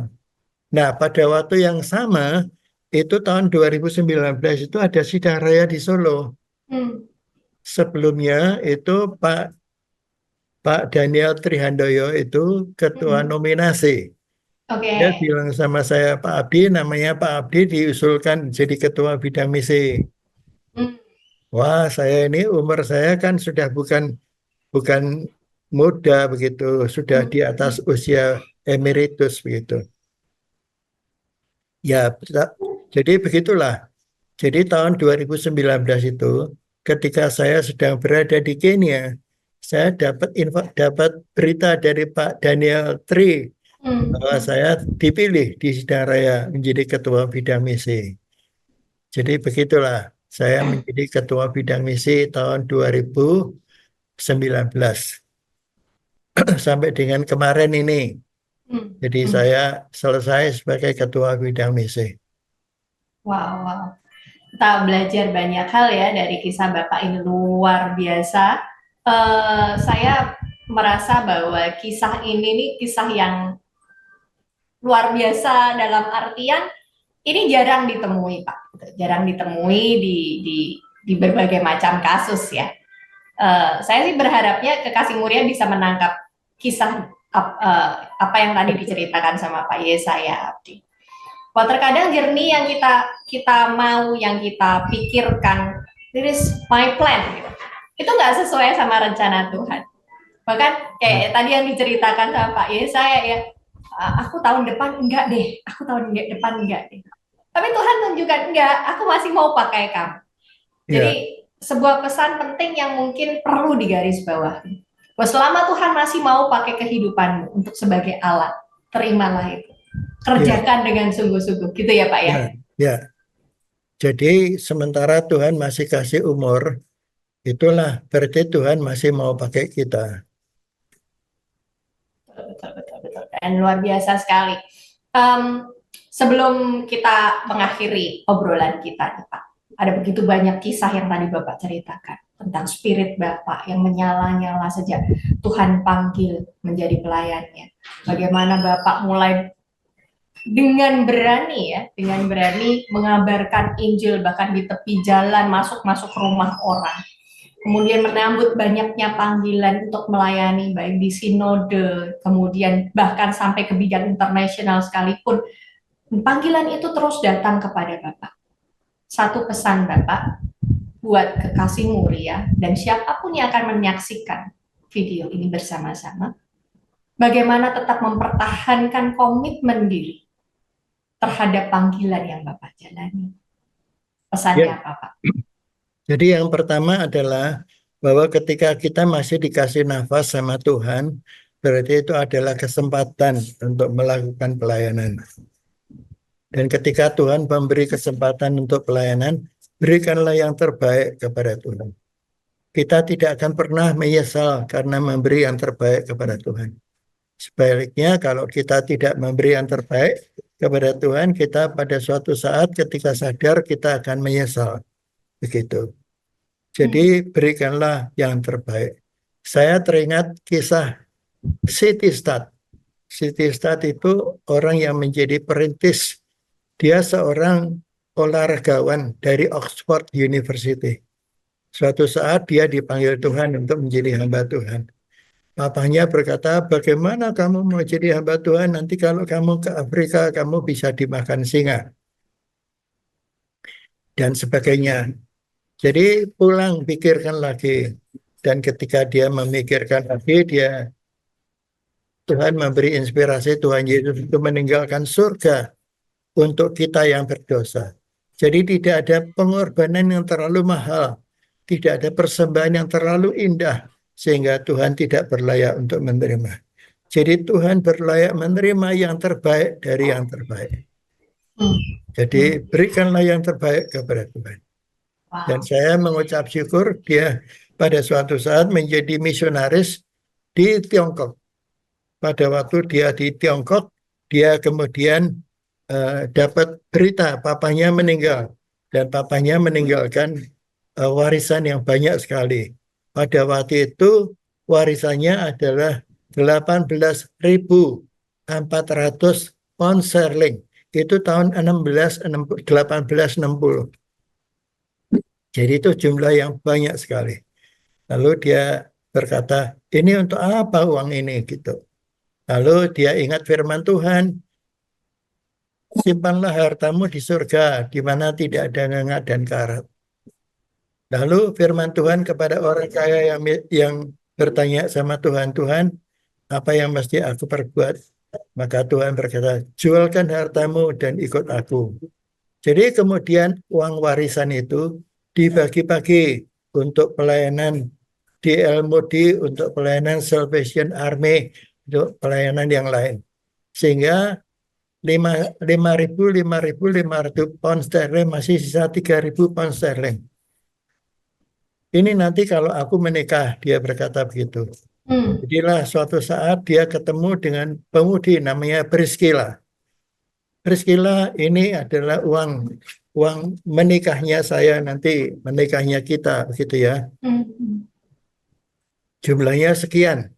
nah pada waktu yang sama itu tahun 2019 itu ada sidang raya di Solo. Hmm. Sebelumnya itu Pak Daniel Trihandoyo itu ketua Hmm. nominasi. Dia Oke. bilang sama saya, Pak Abdi, namanya Pak Abdi diusulkan jadi ketua bidang misi. Hmm. Wah, saya ini umur saya kan sudah bukan bukan muda begitu, sudah Hmm. di atas usia emeritus begitu. Ya, jadi begitulah. Jadi tahun 2019 itu, ketika saya sedang berada di Kenya, saya dapat berita dari Pak Daniel Tri Hmm. bahwa Hmm. saya dipilih di Sidang Raya menjadi ketua bidang misi. Jadi begitulah, saya menjadi ketua bidang misi tahun 2019 sampai dengan kemarin ini. Hmm. Jadi Hmm. saya selesai sebagai ketua bidang misi. Wow, wow. Kita belajar banyak hal ya dari kisah Bapak ini luar biasa. Saya merasa bahwa kisah ini nih kisah yang luar biasa dalam artian ini jarang ditemui Pak, jarang ditemui di berbagai macam kasus ya. Saya sih berharapnya Kekasih Muria bisa menangkap kisah apa yang tadi diceritakan sama Pak Yesaya Abdi. Bahwa terkadang journey yang kita mau, yang kita pikirkan, this is my plan, gitu. Itu nggak sesuai sama rencana Tuhan. Bahkan kayak tadi yang diceritakan sama Pak Yesaya ya, aku tahun depan enggak deh, aku tahun depan enggak deh. Tapi Tuhan tunjukkan enggak, aku masih mau pakai kamu. Jadi Ya, sebuah pesan penting yang mungkin perlu digarisbawahi. Bahwa selama Tuhan masih mau pakai kehidupanmu untuk sebagai alat, terimalah itu. ya, Kerjakan dengan sungguh-sungguh, gitu ya Pak ya. ya, ya. Jadi sementara Tuhan masih kasih umur, itulah berarti Tuhan masih mau pakai kita. Betul, betul, betul. Dan luar biasa sekali. Sebelum kita mengakhiri obrolan kita nih Pak, ada begitu banyak kisah yang tadi Bapak ceritakan tentang spirit Bapak yang menyala-nyala sejak Tuhan panggil menjadi pelayannya. Bagaimana Bapak mulai dengan berani ya, dengan berani mengabarkan Injil bahkan di tepi jalan, masuk-masuk rumah orang. Kemudian menambut banyaknya panggilan untuk melayani baik di sinode, kemudian bahkan sampai ke bidang internasional sekalipun. Panggilan itu terus datang kepada Bapak. Satu pesan Bapak buat kekasih mulia dan siapapun yang akan menyaksikan video ini bersama-sama, bagaimana tetap mempertahankan komitmen diri terhadap panggilan yang Bapak jalani. Pesannya Ya, apa, Pak? jadi yang pertama adalah bahwa ketika kita masih dikasih nafas sama Tuhan, berarti itu adalah kesempatan untuk melakukan pelayanan. Dan ketika Tuhan memberi kesempatan untuk pelayanan, berikanlah yang terbaik kepada Tuhan. Kita tidak akan pernah menyesal karena memberi yang terbaik kepada Tuhan. Sebaliknya, kalau kita tidak memberi yang terbaik kepada Tuhan, kita pada suatu saat ketika sadar kita akan menyesal. Begitu. Jadi berikanlah yang terbaik. Saya teringat kisah City Stad. City Stad itu orang yang menjadi perintis. Dia seorang olahragawan dari Oxford University. Suatu saat dia dipanggil Tuhan untuk menjadi hamba Tuhan. Papanya berkata, bagaimana kamu mau jadi hamba Tuhan? Nanti kalau kamu ke Afrika, kamu bisa dimakan singa. Dan sebagainya. Jadi pulang, pikirkan lagi. Dan ketika dia memikirkan lagi, Tuhan memberi inspirasi, Tuhan Yesus itu meninggalkan surga untuk kita yang berdosa. Jadi tidak ada pengorbanan yang terlalu mahal. Tidak ada persembahan yang terlalu indah. Sehingga Tuhan tidak berlayak untuk menerima. Jadi Tuhan berlayak menerima yang terbaik dari yang terbaik. Jadi berikanlah yang terbaik kepada Tuhan. Dan Wow. saya mengucap syukur dia pada suatu saat menjadi misionaris di Tiongkok. Pada waktu dia di Tiongkok, dia kemudian dapat berita papanya meninggal. Dan papanya meninggalkan warisan yang banyak sekali. Pada waktu itu warisannya adalah 18.400 pound sterling. Itu tahun 1860. Jadi itu jumlah yang banyak sekali. Lalu dia berkata, ini untuk apa uang ini gitu. Lalu dia ingat firman Tuhan, simpanlah hartamu di surga, di mana tidak ada ngengat dan karat. Lalu firman Tuhan kepada orang kaya yang bertanya sama Tuhan, Tuhan, apa yang mesti aku perbuat? Maka Tuhan berkata, jualkan hartamu dan ikut aku. Jadi kemudian uang warisan itu dibagi-bagi untuk pelayanan DLMOD, untuk pelayanan Salvation Army, untuk pelayanan yang lain. Sehingga 5.500 pound sterling masih sisa 3.000 pound sterling. Ini nanti kalau aku menikah, dia berkata begitu. Jadilah suatu saat dia ketemu dengan pemudi namanya Priscilla. Priscilla, ini adalah uang menikahnya saya nanti, menikahnya kita, begitu ya. Jumlahnya sekian.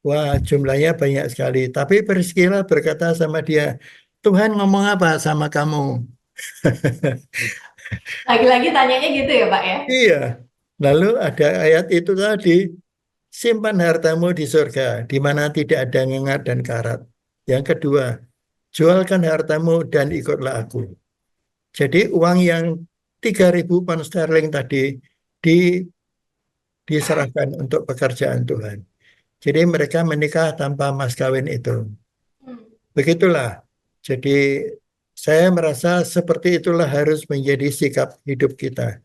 Wah, jumlahnya banyak sekali. Tapi Priscilla berkata sama dia, Tuhan ngomong apa sama kamu? Lagi-lagi tanyanya gitu ya, Pak ya? Iya. Lalu ada ayat itu tadi, simpan hartamu di surga, di mana tidak ada ngengat dan karat. Yang kedua, jualkan hartamu dan ikutlah aku. Jadi uang yang 3.000 pound sterling tadi diserahkan untuk pekerjaan Tuhan. Jadi mereka menikah tanpa mas kawin itu. Hmm. Begitulah. Jadi saya merasa seperti itulah harus menjadi sikap hidup kita.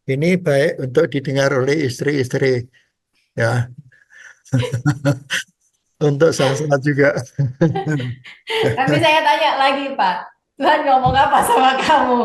Ini baik untuk didengar oleh istri-istri, ya, untuk sama-sama juga. Tapi saya tanya lagi, Pak, Tuhan ngomong apa sama kamu?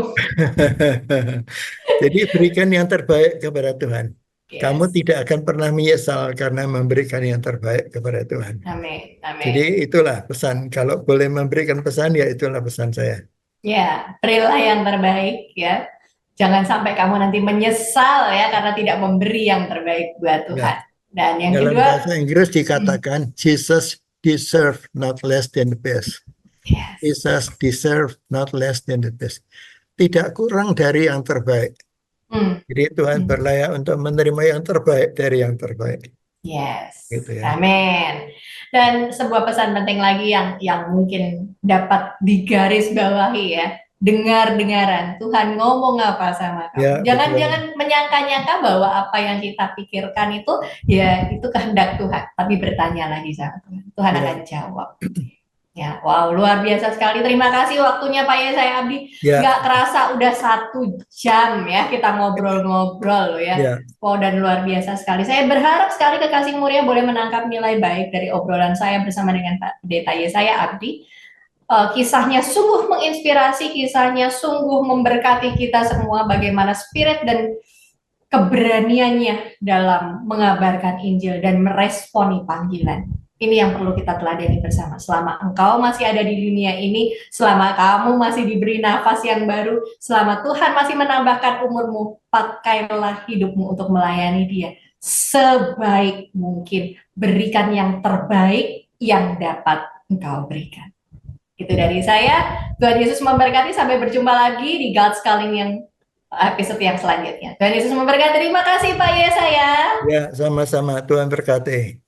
Jadi berikan yang terbaik kepada Tuhan. Kamu Yes. tidak akan pernah menyesal karena memberikan yang terbaik kepada Tuhan. Amin. Jadi Amin. itulah pesan. Kalau boleh memberikan pesan, ya itulah pesan saya. Ya, berilah yang terbaik ya. Jangan sampai kamu nanti menyesal ya karena tidak memberi yang terbaik buat Ya, Tuhan. Dan yang dalam kedua, bahasa Inggris dikatakan Jesus deserve not less than the best. yes. Jesus deserve not less than the best. Tidak kurang dari yang terbaik. Hmm. Jadi Tuhan berlayak untuk menerima yang terbaik dari yang terbaik. Yes. Gitu ya. Amin. Dan sebuah pesan penting lagi yang mungkin dapat digarisbawahi ya. Dengar-dengaran Tuhan ngomong apa sama kamu. Ya, betul. Jangan menyangka-nyangka bahwa apa yang kita pikirkan itu ya itu kehendak Tuhan. Tapi bertanya lagi sama Tuhan. Tuhan Ya. akan jawab. Ya, wow, luar biasa sekali. Terima kasih waktunya Pak Yesaya Abdi. Ya. Nggak kerasa udah 1 jam ya kita ngobrol-ngobrol loh ya. Ya. Wow, dan luar biasa sekali. Saya berharap sekali Kekasih Muria boleh menangkap nilai baik dari obrolan saya bersama dengan Pak Pendeta Yesaya Abdi. Kisahnya sungguh menginspirasi, kisahnya sungguh memberkati kita semua bagaimana spirit dan keberaniannya dalam mengabarkan Injil dan meresponi panggilan. Ini yang perlu kita teladani bersama. Selama engkau masih ada di dunia ini, selama kamu masih diberi nafas yang baru, selama Tuhan masih menambahkan umurmu, pakailah hidupmu untuk melayani Dia sebaik mungkin. Berikan yang terbaik yang dapat engkau berikan. Itu dari saya. Tuhan Yesus memberkati. Sampai berjumpa lagi di God's Calling yang episode yang selanjutnya. Tuhan Yesus memberkati. Terima kasih Pak Yesaya. Ya, sama-sama. Tuhan berkati.